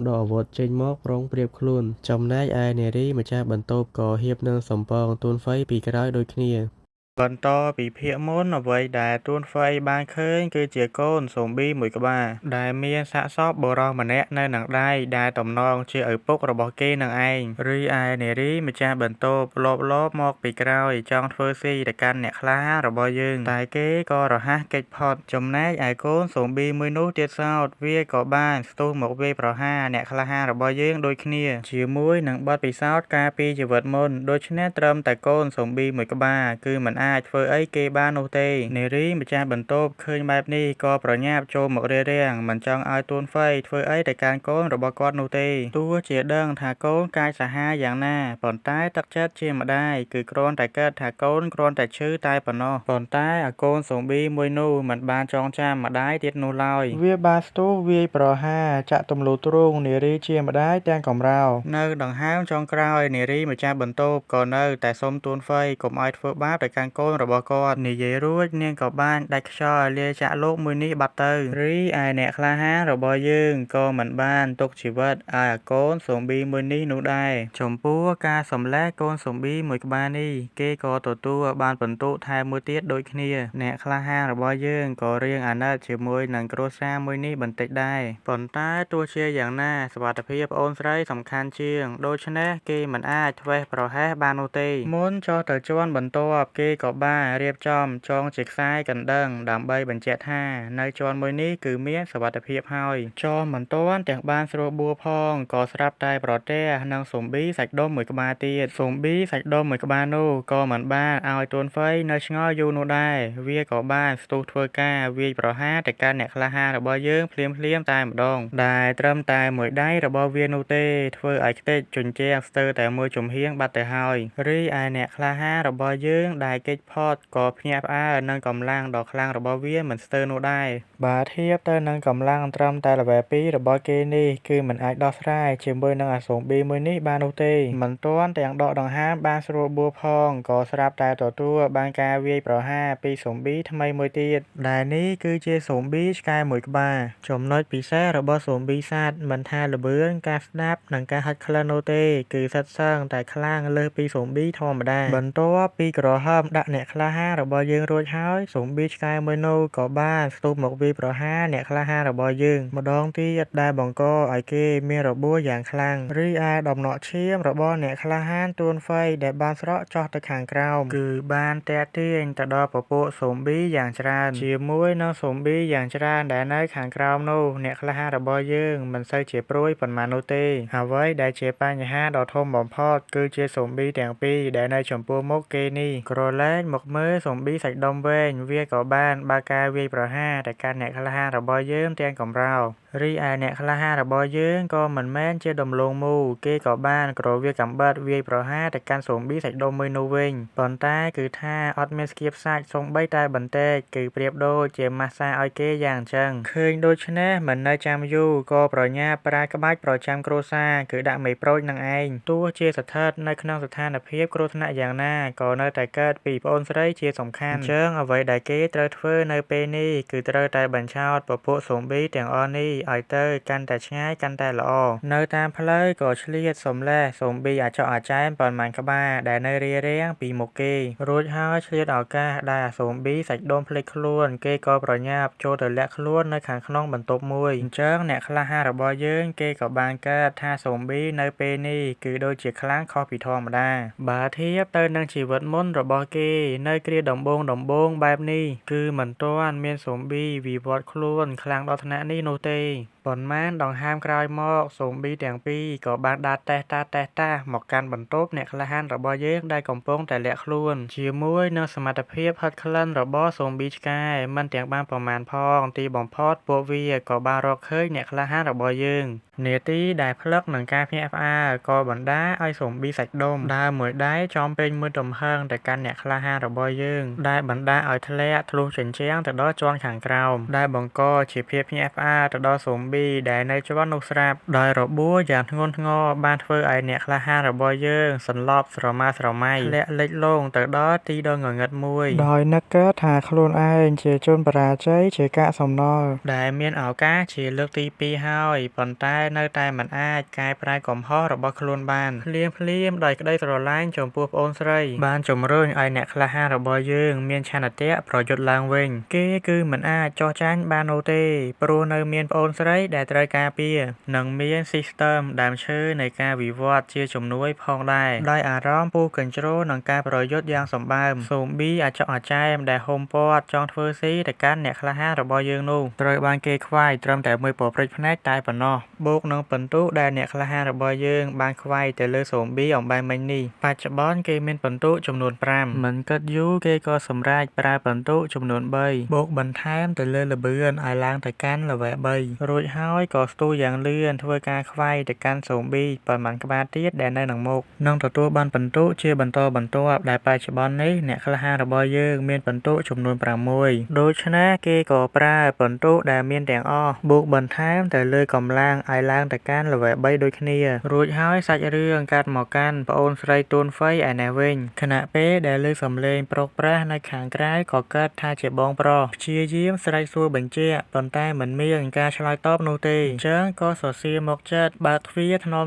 ដកអាវុធចេញមកប្រុងប្រៀបខ្លួនចំណែកឯនារីម្ចាស់បន្ទប់ក៏ហៀបនឹងសំពងទូនហ្វៃពីក្រោយដូចគ្នាបន្តពីភាគមុនអ្វីដែលទួនហ្វៃបានឃើញគឺជាកូនស៊ូប៊ីមួយក្បាលដែលមានសាកសពបុរសម្នាក់នៅនឹងដៃដែលតំណងជាឪពុករបស់គេនឹងឯងរីឯនារីម្ចាស់បន្ទប់លបមកពីក្រោយចង់ធ្វើស៊ីទៅកាន់អ្នកក្លាហានរបស់យើងតែគេក៏រហ័សគេចផុតចំណែកឯកូនស៊ូប៊ីមួយនោះទៀតសោតវាក៏បានស្ទុះមកវាយប្រហារអ្នកក្លាហានរបស់យើងដូចគ្នាជាមួយនឹងបទពិសោធន៍កាលពីជីវិតមុនដូច្នេះត្រឹមតែកូនស៊ូប៊ីមួយក្បាលគឺមិនអាចធ្វើអីគេបាននោះទេនារីម្ចាស់បន្ទប់ឃើញបែបនេះក៏ប្រញាប់ចូលមករារាំងមិនចង់ឲ្យទួនហ្វៃធ្វើអីទៅកាន់កូនរបស់គាត់នោះទេទោះជាដឹងថាកូនកាចសាហាវយ៉ាងណាប៉ុន្តែទឹកចិត្តជាម្ដាយគឺគ្រាន់តែគិតថាកូនគ្រាន់តែឈឺតែប៉ុណ្ណោះប៉ុន្តែអាកូនស៊ូប៊ីមួយនោះមិនបានចងចាំម្ដាយទៀតនោះឡើយវាបានស្ទុះវាយប្រហារចាក់ទម្លុះទ្រូងនារីជាម្ដាយទាំងកំរោលនៅដង្ហើមចុងក្រោយនារីម្ចាស់បន្ទប់ក៏នៅតែសុំទួនហ្វៃកុំឲ្យធ្វើបាបទៅកាន់ កូនរបស់គាត់និយាយរួចនាងក៏បានដាច់ខ្យល់លាចាកលោកមួយនេះបាត់ទៅរីឯអ្នកក្លាហានរបស់យើងក៏មិនបានទុកជីវិតឲ្យកូនស៊ូប៊ីមួយនេះនោះដែរចំពោះការសម្លាប់កូនស៊ូប៊ីមួយក្បាលនេះគេក៏ទទួលបានពិន្ទុថែមមួយទៀតដូចគ្នាអ្នកក្លាហានរបស់យើងក៏រៀងអាណិតជាមួយនឹងគ្រួសារមួយនេះបន្តិចដែរប៉ុន្តែទោះជាយ៉ាងណាសុវត្ថិភាពប្អូនស្រីសំខាន់ជាងដូច្នេះគេមិនអាចធ្វេសប្រហែសបាននោះទេមុនចុះទៅជាន់បន្ទាប់គេក៏បានរៀបចំចងជាខ្សែកណ្ដឹងដើម្បីបញ្ជាក់ថានៅជាន់មួយនេះគឺមានសុវត្ថិភាពហើយចុះមិនទាន់ទាំងបានស្រួលបួលផងក៏ស្រាប់តែប្រទះនឹងស៊ុំប៊ីសាច់ដុំមួយក្បាលទៀតស៊ុំប៊ីសាច់ដុំមួយក្បាលនោះក៏មិនបានឲ្យទួនហ្វៃនៅឆ្ងល់យូរនោះដែរវាក៏បានស្ទុះធ្វើការវាយប្រហារទៅកាន់អ្នកក្លាហានរបស់យើងភ្លាមតែម្ដងដែលត្រឹមតែមួយដៃរបស់វានោះទេធ្វើឲ្យខ្ទេចជញ្ជាំងស្ទើរតែមួយជំហៀងបាត់ទៅហើយរីឯអ្នកក្លាហានរបស់យើងដែលគេចផុតក៏ភ្ញាក់ផ្អើលនឹងកម្លាំងដ៏ខ្លាំងរបស់វាមិនស្ទើរនោះដែរបើធៀបទៅនឹងកម្លាំងត្រឹមតែលេវែល 2របស់គេនេះគឺមិនអាចដោះស្រាយជាមួយនឹងអាស៊ូមប៊ីមួយនេះបាននោះទេមិនទាន់ទាំងដកដង្ហើមបានស្រួលបួលផងក៏ស្រាប់តែទទួលបានការវាយប្រហារពីស៊ូមប៊ីថ្មីមួយទៀតដែលនេះគឺជាស៊ូមប៊ីឆ្កែមួយក្បាលចំណុចពិសេសរបស់ស៊ូមប៊ីសត្វមិនថាល្បឿនការស្ដាប់និងការហិតក្លិននោះទេគឺសិតសឹងតែខ្លាំងលើសពីស៊ូមប៊ីធម្មតាបន្ទាប់ពីក្រហើមដាក់អ្នកក្លាហានរបស់យើងរួចហើយស៊ូមប៊ីឆ្កែមួយនោះក៏បានស្ទុះមកវាយប្រហារអ្នកក្លាហានរបស់យើងម្ដងទៀតដែលបង្កឲ្យគេមានរបួសយ៉ាងខ្លាំងរីឯដំណក់ឈាមរបស់អ្នកក្លាហានទួនហ្វៃដែលបានស្រក់ចុះទៅខាងក្រោមគឺបានទាក់ទាញទៅដល់ពពួកស៊ុំប៊ីយ៉ាងច្រើនជាមួយនឹងស៊ុំប៊ីយ៉ាងច្រើនដែលនៅខាងក្រោមនោះអ្នកក្លាហានរបស់យើងមិនសូវជាព្រួយប៉ុន្មាននោះទេអ្វីដែលជាបញ្ហាដ៏ធំបំផុតគឺជាស៊ុំប៊ីទាំងពីរដែលនៅចំពោះមុខគេនេះក្រឡេកមកមើលស៊ុំប៊ីសាច់ដុំវែងវាក៏បានបើកការវាយប្រហារទៅកាន់អ្នកក្លាហានរបស់យើងទាំងកំរោលរីឯអ្នកក្លាហានរបស់យើងក៏មិនមែនជាដំឡូងមូលគេក៏បានក្រវាកាំបិតវាយប្រហារទៅកាន់ស៊ុំប៊ីសាច់ដុំមួយនោះវិញប៉ុន្តែគឺថាអត់មានស្គៀបសាច់សូម្បីតែបន្តិចគឺប្រៀបដូចជាម៉ាស្សាឲ្យគេយ៉ាងអញ្ចឹងឃើញដូច្នេះមិននៅចាំយូរក៏ប្រញាប់ប្រើក្បាច់ប្រចាំគ្រួសារគឺដាក់មេប្រូចនឹងឯងទោះជាស្ថិតនៅក្នុងស្ថានភាពគ្រោះថ្នាក់យ៉ាងណាក៏នៅតែកើតពីប្អូនស្រីជាសំខាន់អញ្ចឹងអ្វីដែលគេត្រូវធ្វើនៅពេលនេះគឺត្រូវតែបញ្ឆោតពពួកស៊ុំប៊ីទាំងអស់នេះឲ្យទៅកាន់តែឆ្ងាយកាន់តែល្អនៅតាមផ្លូវក៏ឆ្លៀតសំលេះស៊ុំប៊ីអាចកអាចែមប៉ុន្មានក្បាលដែលនៅរារាំងពីមុខគេរួចហើយឆ្លៀតឱកាសដែលអាស៊ុំប៊ីសាច់ដុំភ្លេចខ្លួនគេក៏ប្រញាប់ចូលទៅលាក់ខ្លួននៅខាងក្នុងបន្ទប់មួយអញ្ចឹងអ្នកក្លាហានរបស់យើងគេក៏បានកើតថាស៊ុំប៊ីនៅពេលនេះគឺដូចជាខ្លាំងខុសពីធម្មតាបើធៀបទៅនឹងជីវិតមុនរបស់គេនៅគ្រាដំបូងបែបនេះគឺមិនទាន់មានស៊ុំប៊ីវិវត្តខ្លួនខ្លាំងដល់ថ្នាក់នេះនោះទេប៉ុន្មានដង្ហើមក្រោយមកស៊ុំប៊ីទាំងពីរក៏បានដើរតេះតាមកកាន់បន្ទប់អ្នកក្លាហានរបស់យើងដែលកំពុងតែលាក់ខ្លួនជាមួយនឹងសមត្ថភាពហិតក្លិនរបស់ស៊ុំប៊ីឆ្កែមិនទាំងបានប្រមាណផងទីបំផុតពួកវាក៏បានរកឃើញអ្នកក្លាហានរបស់យើងនាទីដែលផ្លឹកនឹងការភ្ញាក់ផ្អើលក៏បណ្ដាលឲ្យស៊ុំប៊ីសាច់ដុំដើរមួយដៃចំពេញមួយទំហឹងទៅកាន់អ្នកក្លាហានរបស់យើងដែលបណ្ដាលឲ្យធ្លាក់ធ្លុះជញ្ជាំងទៅដល់ជាន់ខាងក្រោមដែលបង្កជាភាពភ្ញាក់ផ្អើលទៅដល់ស៊ុំប៊ីដែលនៅជាន់នោះស្រាប់ដោយរបួសយ៉ាងធ្ងន់ធ្ងរបានធ្វើឲ្យអ្នកក្លាហានរបស់យើងសន្លប់ស្រមើស្រមៃធ្លាក់លិចលង់ទៅដល់ទីដ៏ងងឹតមួយដោយនឹកកើតថាខ្លួនឯងជាជនបរាជ័យជាកាកសំណល់ដែលមានឱកាសជាលើកទី2ហើយប៉ុន្តែនៅតែមិនអាចកែប្រែកំហុសរបស់ខ្លួនបានភ្លាមដោយក្តីស្រឡាញ់ចំពោះប្អូនស្រីបានជំរុញឲ្យអ្នកក្លាហានរបស់យើងមានឆន្ទៈប្រយុទ្ធឡើងវិញគេគឺមិនអាចចោះចាញ់បាននោះទេព្រោះនៅមានប្អូនស្រីដែលត្រូវការពារនិងមានស៊ីស្ទឹមដើមឈើនៃការវិវត្តជាជំនួយផងដែរដោយអារម្មណ៍ពុះកញ្ជ្រោលនឹងការប្រយុទ្ធយ៉ាងសម្បើមស៊ូមប៊ីអាចកអាចែមដែលហុំព័ទ្ធចង់ធ្វើស៊ីទៅកាន់អ្នកក្លាហានរបស់យើងនោះត្រូវបានគេខ្វាយត្រឹមតែមួយពព្រិចភ្នែកតែប៉ុណ្ណោះបូកនឹងពិន្ទុដែលអ្នកក្លាហានរបស់យើងបានខ្វាយទៅលើស៊ូមប៊ីអំបែងមិញនេះបច្ចុប្បន្នគេមានពិន្ទុចំនួន5មិនគិតយូរគេក៏សម្រេចប្រើពិន្ទុចំនួន3បូកបន្ថែមទៅលើល្បឿនឲ្យឡើងទៅកាន់លេវែល3រួច ហើយក៏ស្ទុះយ៉ាងលឿនធ្វើការខ្វាយទៅកាន់សូប៊ីប៉ុន្មានក្បាលទៀតដែលនៅនឹងមុខនឹងទទួលបានពិន្ទុជាបន្តបន្ទាប់ដែលបច្ចុប្បន្ននេះអ្នកក្លាហានរបស់យើងមានពិន្ទុចំនួន6ដូច្នេះគេក៏ប្រើពិន្ទុដែលមានទាំងអស់បូកបន្ថែមទៅលើកម្លាំងឲ្យឡើងទៅកាន់ level 3ដូចគ្នារួចហើយសាច់រឿងកាត់មកកាន់ប្អូនស្រីទួនហ្វៃឯនេះវិញខណៈពេលដែលលើសំឡេងប្រុសប្រាសនៅខាងក្រៅក៏កើតថាជាបងប្រុសព្យាយាមស្រែកសួរបញ្ជាក់ប៉ុន្តែមិនមានការឆ្លើយតបនោះទេអញ្ចឹងក៏សរសៀរមកចិត្តបើកទ្វារថ្នម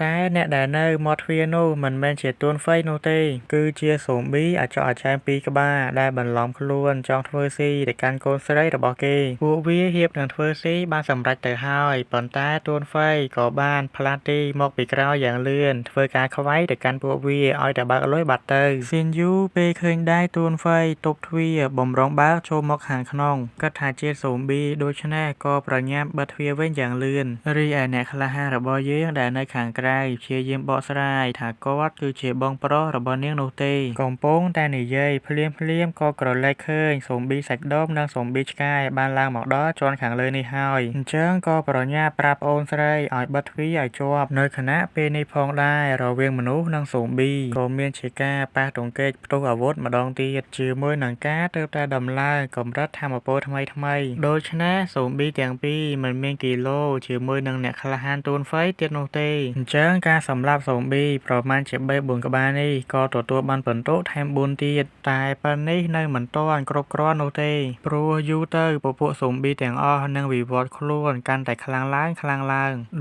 តែអ្នកដែលនៅមាត់ទ្វារនោះមិនមែនជាទួនហ្វៃនោះទេគឺជាសូប៊ីអាចកអាចារ្យពីរក្បាលដែលបន្លំខ្លួនចង់ធ្វើស៊ីទៅកាន់កូនស្រីរបស់គេពួកវាហៀបនឹងធ្វើស៊ីបានសម្រេចទៅហើយប៉ុន្តែទួនហ្វៃក៏បានផ្លាស់ទីមកពីក្រោយយ៉ាងលឿនធ្វើការខ្វាយទៅកាន់ពួកវាឲ្យតែបើកលុយបាត់ទៅស៊ីនយូពេលឃើញដែរទួនហ្វៃទប់ទ្វារបំរុងបើកចូលមកខាងក្នុងគិតថាជាសូប៊ីដូច្នេះក៏ប្រញាប់បិទទ្វារវិញយ៉ាងលឿនរីឯអ្នកក្លាហានរបស់យើងដែលនៅខាងក្រៅព្យាយាមបកស្រាយថាគាត់គឺជាបងប្រុសរបស់នាងនោះទេកំពុងតែនិយាយភ្លាមក៏ក្រឡេកឃើញសូប៊ីសាច់ដូងនិងសូប៊ីឆ្កែបានឡើងមកដល់ជាន់ខាងលើនេះហើយអញ្ចឹងក៏ប្រញាប់ប្រាប់ប្អូនស្រីឲ្យបិទទ្វារឲ្យជាប់នៅខណៈពេលនេះផងដែររវាងមនុស្សនិងសូប៊ីក៏មានជាការប៉ះទង្គិចផ្ទុះអាវុធម្ដងទៀតជាមួយនឹងការទើបតែដំឡើងកម្រិតថាមពលថ្មីដូច្នេះសូប៊ីទាំងពីរមិនមានគីឡូជាមួយនឹងអ្នកក្លាហានទួនហ្វៃទៀតនោះទេអញ្ចឹងការសម្លាប់សូប៊ីប្រមាណជា3-4ក្បាលនេះក៏ទទួលបានពិន្ទុថែម4ទៀតតែប៉ុណ្នេះនៅមិនទាន់គ្រប់គ្រាន់នោះទេព្រោះយូរទៅពពួកសូប៊ីទាំងអស់នឹងវិវត្តខ្លួនកាន់តែខ្លាំងឡើង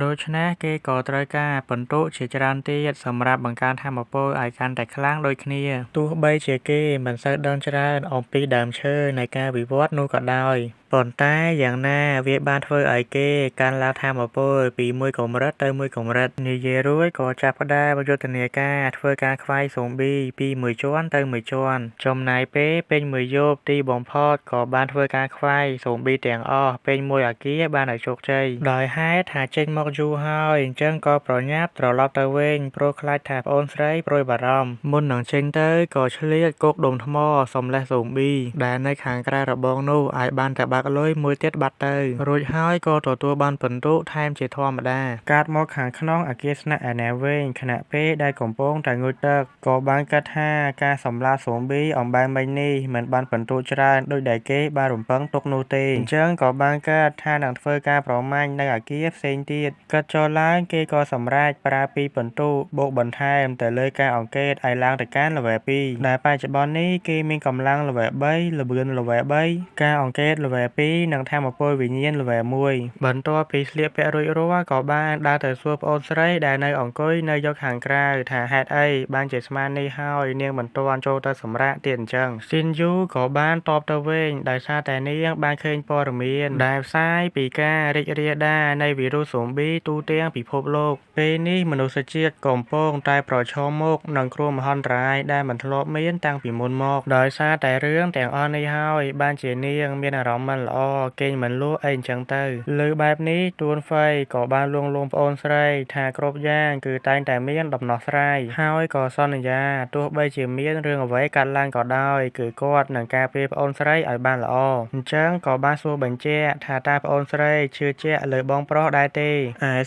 ដូច្នេះគេក៏ត្រូវការពិន្ទុជាច្រើនទៀតសម្រាប់បង្កើនថាមពលឲ្យកាន់តែខ្លាំងដូចគ្នាទោះបីជាគេមិនសូវដឹងច្រើនអំពីដើមឈើនៃការវិវត្តនោះក៏ដោយប៉ុន្តែយ៉ាងណាវាបានធ្វើឲ្យគេកើនឡើងថាមពលពីមួយកម្រិតទៅមួយកម្រិតនិយាយរួចក៏ចាប់ផ្ដើមយុទ្ធនាការធ្វើការខ្វាយសូប៊ីពីមួយជាន់ទៅមួយជាន់ចំណាយពេលពេញមួយយប់ទីបំផុតក៏បានធ្វើការខ្វាយសូប៊ីទាំងអស់ពេញមួយអគារបានឲ្យជោគជ័យដោយហេតុថាចេញមកយូរហើយអញ្ចឹងក៏ប្រញាប់ត្រឡប់ទៅវិញព្រោះខ្លាចថាប្អូនស្រីព្រួយបារម្ភមុននឹងចេញទៅក៏ឆ្លៀតគោកដុំថ្មសំលេះសូប៊ីដែលនៅខាងក្រៅរបងនោះឲ្យបានតែបើកលុយមួយទៀតបាត់ទៅរួចហើយក៏ទទួលបានពិន្ទុថែមជាធម្មតាកាត់មកខាងក្នុងអគារស្នាក់ឯណែវិញខណៈពេលដែលកំពុងតែងូតទឹកក៏បានគិតថាការសម្លាប់សូប៊ីអំបែងមិញនេះមិនបានពិន្ទុច្រើនដូចដែលគេបានរំពឹងទុកនោះទេអញ្ចឹងក៏បានគិតថានឹងធ្វើការប្រមាញ់នៅអគារផ្សេងទៀតគិតចុះឡើងគេក៏សម្រេចប្រើពីពិន្ទុបូកបន្ថែមទៅលើការអង្កេតឲ្យឡើងទៅកាន់ level 2ដែលបច្ចុប្បន្ននេះគេមានកម្លាំង level 3 ល្បឿន level 3ការអង្កេត level 2និងថាមពលវិញ្ញាណ level 1បន្ទាប់ពីស្លៀកពាក់រួចរាល់ក៏បានដើរទៅសួរប្អូនស្រីដែលនៅអង្គុយនៅយកខាងក្រៅថាហេតុអីបានជាស្មាននេះហើយនាងមិនទាន់ចូលទៅសម្រាកទៀតអញ្ចឹងស៊ីនយូក៏បានតបទៅវិញដោយសារតែនាងបានឃើញព័ត៌មានដែលផ្សាយពីការរីករាលដាលនៃវីរុសសូប៊ីទូទាំងពិភពលោកពេលនេះមនុស្សជាតិកំពុងតែប្រឈមមុខនឹងគ្រោះមហន្តរាយដែលមិនធ្លាប់មានតាំងពីមុនមកដោយសារតែរឿងទាំងអស់នេះហើយបានជានាងមានអារម្មណ៍មិនល្អគេងមិនលក់អីអញ្ចឹងទៅលើបែបនេះទួនហ្វៃក៏បានលួងលោមប្អូនស្រីថាគ្រប់យ៉ាងគឺតែងតែមានដំណោះស្រាយហើយក៏សន្យាទោះបីជាមានរឿងអ្វីកើតឡើងក៏ដោយគឺគាត់នឹងការពារប្អូនស្រីឲ្យបានល្អអញ្ចឹងក៏បានសួរបញ្ជាក់ថាតើប្អូនស្រីជឿជាក់លើបងប្រុសដែរទេឯ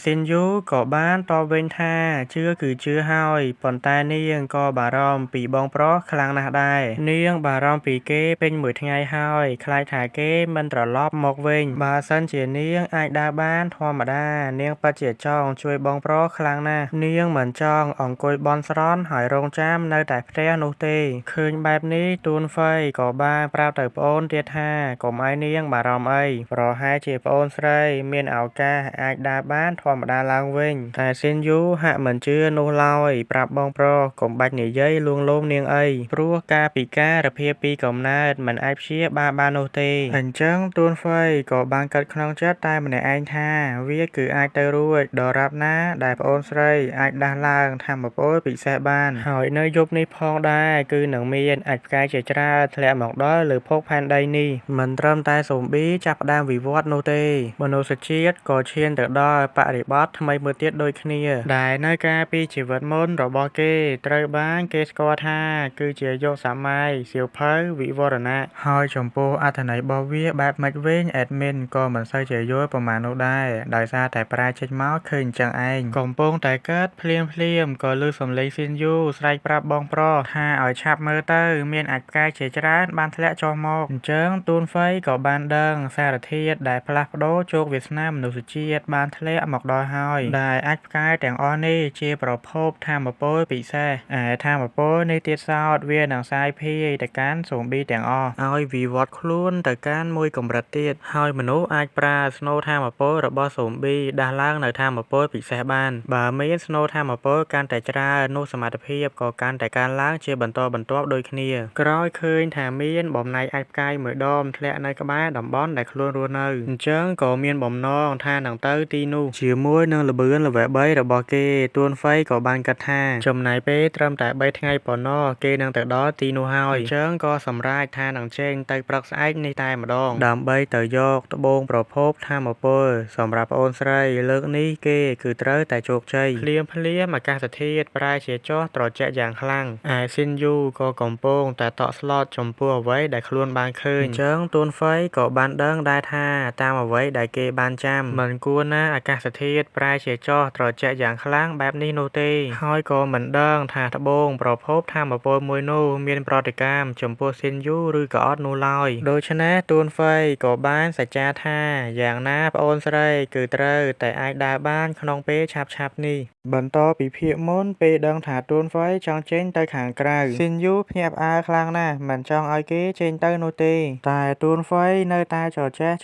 ស៊ីនយូក៏បានតបវិញថាជឿគឺជឿហើយប៉ុន្តែនាងក៏បារម្ភពីបងប្រុសខ្លាំងណាស់ដែរនាងបារម្ភពីគេពេញមួយថ្ងៃហើយខ្លាចថាគេមិនត្រឡប់មកវិញបើសិនជានាងអាចដើរបានធម្មតានាងពិតជាចង់ជួយបងប្រុសខ្លាំងណាស់នាងមិនចង់អង្គុយបន់ស្រន់ហើយរងចាំនៅតែផ្ទះនោះទេឃើញបែបនេះទួនហ្វៃក៏បានប្រាប់ទៅប្អូនទៀតថាកុំឲ្យនាងបារម្ភអីប្រហែលជាប្អូនស្រីមានឱកាសអាចដើរបានធម្មតាឡើងវិញតែស៊ីនយូហាក់មិនជឿនោះឡើយប្រាប់បងប្រុសកុំបាច់និយាយលួងលោមនាងអីព្រោះការពិការភាពពីកំណើតមិនអាចព្យាបាលបាននោះទេអញ្ចឹងទួនហ្វៃក៏បានកាត់ក្នុងចិត្តតែម្នាក់ឯងថាវាគឺអាចទៅរួចដរាបណាដែលប្អូនស្រីអាចដាស់ឡើងថាមពលពិសេសបានហើយនៅយប់នេះផងដែរគឺនឹងមានអាចផ្កាយជាច្រើនធ្លាក់មកដល់លើភពផែនដីនេះមិនត្រឹមតែសូប៊ីចាប់ផ្ដើមវិវត្តនោះទេមនុស្សជាតិក៏ឈានទៅដល់បរិបទថ្មីមួយទៀតដូចគ្នាដែលនៅការពីជីវិតមុនរបស់គេត្រូវបានគេស្គាល់ថាគឺជាយុគសម័យសៀវភៅវិវរណៈហើយចំពោះអត្ថន័យរបស់វា បែបមិនវិញ admin ក៏មិនសូវជាយល់ប្រមាណនោះដែរដោយសារតែប្រាចេញមកឃើញអញ្ចឹងឯងកំពុងតែកើតភ្លាមក៏ឮសំឡេងស៊ីនយូស្រែកប្រាប់បងប្រុសថាឲ្យឆាប់មើលទៅមានអាចផ្កាយជាច្រើនបានធ្លាក់ចុះមកអញ្ចឹងទូនហ្វៃក៏បានដឹងសារធាតុដែលផ្លាស់ប្ដូរជោគវាសនាមនុស្សជាតិបានធ្លាក់មកដល់ហើយដែលអាចផ្កាយទាំងអស់នេះជាប្រភពថាមពលពិសេសឯថាមពលនេះទៀតសោតវានឹងសាយភាយទៅកាន់សូប៊ីទាំងអស់ឲ្យវិវត្តខ្លួនទៅកាន់មួយកម្រិតទៀតហើយមនុស្សអាចប្រើស្នូលថាមពលរបស់សូប៊ីដាស់ឡើងនៅថាមពលពិសេសបានបើមានស្នូលថាមពលកាន់តែច្រើននោះសមត្ថភាពក៏កាន់តែកើនឡើងជាបន្តបន្ទាប់ដូចគ្នាក្រោយឃើញថាមានបំណែកអាចផ្កាយមួយដុំធ្លាក់នៅក្បែរតំបន់ដែលខ្លួនរស់នៅអញ្ចឹងក៏មានបំណងថានឹងទៅទីនោះជាមួយនឹងល្បឿនល្វែ3របស់គេទួនហ្វៃក៏បានគិតថាចំណាយពេលត្រឹមតែ3ថ្ងៃប៉ុណ្ណោះគេនឹងទៅដល់ទីនោះហើយអញ្ចឹងក៏សម្រេចថានឹងចេញទៅព្រឹកស្អែកនេះតែម្ដងដើម្បីទៅយកត្បូងប្រភពថាមពលសម្រាប់ប្អូនស្រីលើកនេះគេគឺត្រូវតែជោគជ័យភ្លាមអាកាសធាតុប្រែជាចុះត្រជាក់យ៉ាងខ្លាំងឯស៊ីនយូក៏កំពុងតែតក់ស្លុតចំពោះអ្វីដែលខ្លួនបានឃើញអញ្ចឹងទួនហ្វៃក៏បានដឹងដែរថាតាមអ្វីដែលគេបានចាំមិនគួរណាអាកាសធាតុប្រែជាចុះត្រជាក់យ៉ាងខ្លាំងបែបនេះនោះទេហើយក៏មិនដឹងថាត្បូងប្រភពថាមពលមួយនោះមានប្រតិកម្មចំពោះស៊ីនយូឬក៏អត់នោះឡើយដូច្នេះទួនហ្វៃក៏បានសច្ចាថាយ៉ាងណាប្អូនស្រីគឺត្រូវតែអាចដើរបានក្នុងពេលឆាប់នេះបន្តពីភាគមុនពេលដឹងថាទួនហ្វៃចង់ចេញទៅខាងក្រៅស៊ីនយូភ្ញាក់ផ្អើលខ្លាំងណាស់មិនចង់ឲ្យគេចេញទៅនោះទេតែទួនហ្វៃនៅតែ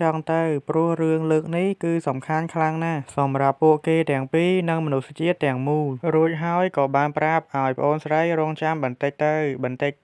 ចង់ទៅព្រោះរឿងលើកនេះគឺសំខាន់ខ្លាំងណាស់សម្រាប់ពួកគេទាំងពីរនិងមនុស្សជាតិទាំងមូលរួចហើយក៏បានប្រាប់ឲ្យប្អូនស្រីរងចាំបន្តិច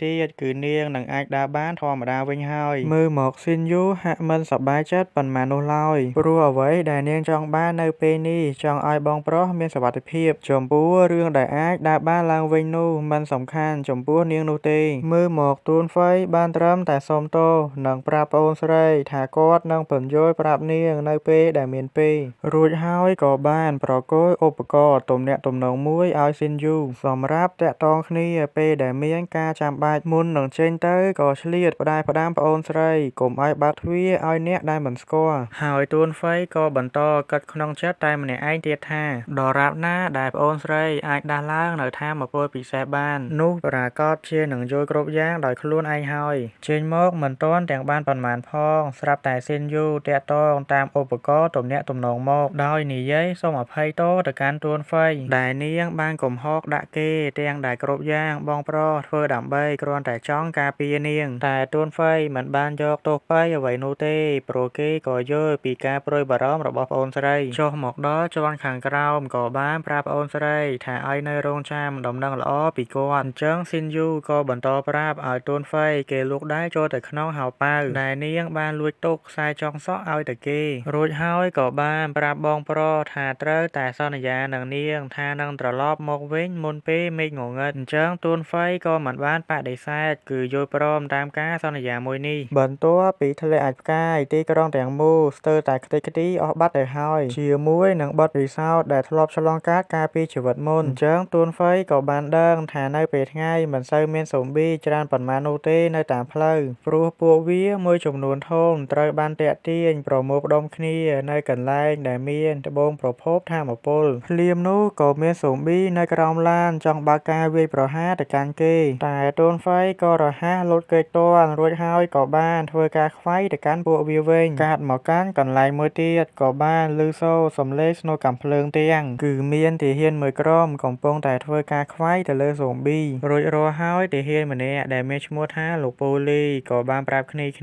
ទៀតគឺនាងនឹងអាចដើរបានធម្មតាវិញហើយមើលមកស៊ីនយូហាក់មិនសប្បាយចិត្តប៉ុន្មាននោះឡើយព្រោះអ្វីដែលនាងចង់បាននៅពេលនេះចង់ឲ្យបងប្រុសមានសុវត្ថិភាពចំពោះរឿងដែលអាចដើរបានឡើងវិញនោះមិនសំខាន់ចំពោះនាងនោះទេមើលមកទួនហ្វៃបានត្រឹមតែសុំទោសនិងប្រាប់ប្អូនស្រីថាគាត់នឹងពន្យល់ប្រាប់នាងនៅពេលដែលមានពេលរួចហើយក៏បានប្រគល់ឧបករណ៍ទំនាក់ទំនងមួយឲ្យស៊ីនយូសម្រាប់តាក់ទងគ្នាពេលដែលមានការចាំបាច់មុននឹងចេញទៅក៏ឆ្លៀតផ្ដាំប្អូនស្រីកុំឲ្យបើកទ្វារឲ្យអ្នកដែលមិនស្គាល់ហើយទួនហ្វៃក៏បន្តគិតក្នុងចិត្តតែម្នាក់ឯងទៀតថាដរាបណាដែលប្អូនស្រីអាចដាស់ឡើងនៅថាមពលពិសេសបាននោះប្រាកដជានឹងយល់គ្រប់យ៉ាងដោយខ្លួនឯងហើយចេញមកមិនទាន់ទាំងបានប៉ុន្មានផងស្រាប់តែស៊ីនយូតាក់ទងតាមឧបករណ៍ទំនាក់ទំនងមកដោយនិយាយសូមអភ័យទោសទៅកាន់ទួនហ្វៃដែលនាងបានកំហកដាក់គេទាំងដែលគ្រប់យ៉ាងបងប្រុសធ្វើដើម្បីគ្រាន់តែចង់ការពារនាងតែទួនហ្វៃមិនបានយកទោសប៉ីអ្វីនោះទេព្រោះគេក៏យល់ពីការព្រួយបារម្ភរបស់ប្អូនស្រីចុះមកដល់ជាន់ខាងក្រោមក៏បានប្រាប់ប្អូនស្រីថាឲ្យនៅរងចាំដំណឹងល្អពីគាត់អញ្ចឹងស៊ីនយូក៏បន្តប្រាប់ឲ្យទួនហ្វៃគេលូកដៃចូលទៅក្នុងហោប៉ៅដែលនាងបានលួចទុកខ្សែចងសក់ឲ្យទៅគេរួចហើយក៏បានប្រាប់បងប្រុសថាត្រូវតែសន្យានឹងនាងថានឹងត្រឡប់មកវិញមុនពេលមេឃងងឹតអញ្ចឹងទួនហ្វៃក៏មិនបានបដិសេធគឺយល់ព្រមតាមការសន្យាមួយនេះបន្ទាប់ពីធ្លាក់អាចផ្កាយទីក្រុងទាំងមូលស្ទើរតែខ្ទេចខ្ទីអស់បាត់ទៅហើយជាមួយនឹងបទពិសោធន៍ដែលធ្លាប់ឆ្លងកាត់កាលពីជីវិតមុនអញ្ចឹងទួនហ្វៃក៏បានដឹងថានៅពេលថ្ងៃមិនសូវមានសូប៊ីច្រើនប៉ុន្មាននោះទេនៅតាមផ្លូវព្រោះពួកវាមួយចំនួនធំត្រូវបានទាក់ទាញប្រមូលផ្ដុំគ្នានៅកន្លែងដែលមានត្បូងប្រភពថាមពលភ្លាមនោះក៏មានសូប៊ីនៅក្រោមឡានចង់បើកការវាយប្រហារទៅកាន់គេតែទួនហ្វៃក៏រហ័សលូតគេចទាន់រួចហើយក៏បានធ្វើការខ្វាយទៅកាន់ពួកវាវិញកាត់មកកាន់កន្លែងមួយទៀតក៏បានឮសូរសំឡេងស្នូរកាំភ្លើងទាំងគឺមានទាហានមួយក្រុមកំពុងតែធ្វើការខ្វាយទៅលើសូប៊ីរួចរាល់ហើយទាហានម្នាក់ដែលមានឈ្មោះថាលោកពូលីក៏បានប្រាប់គ្នាឲ្យ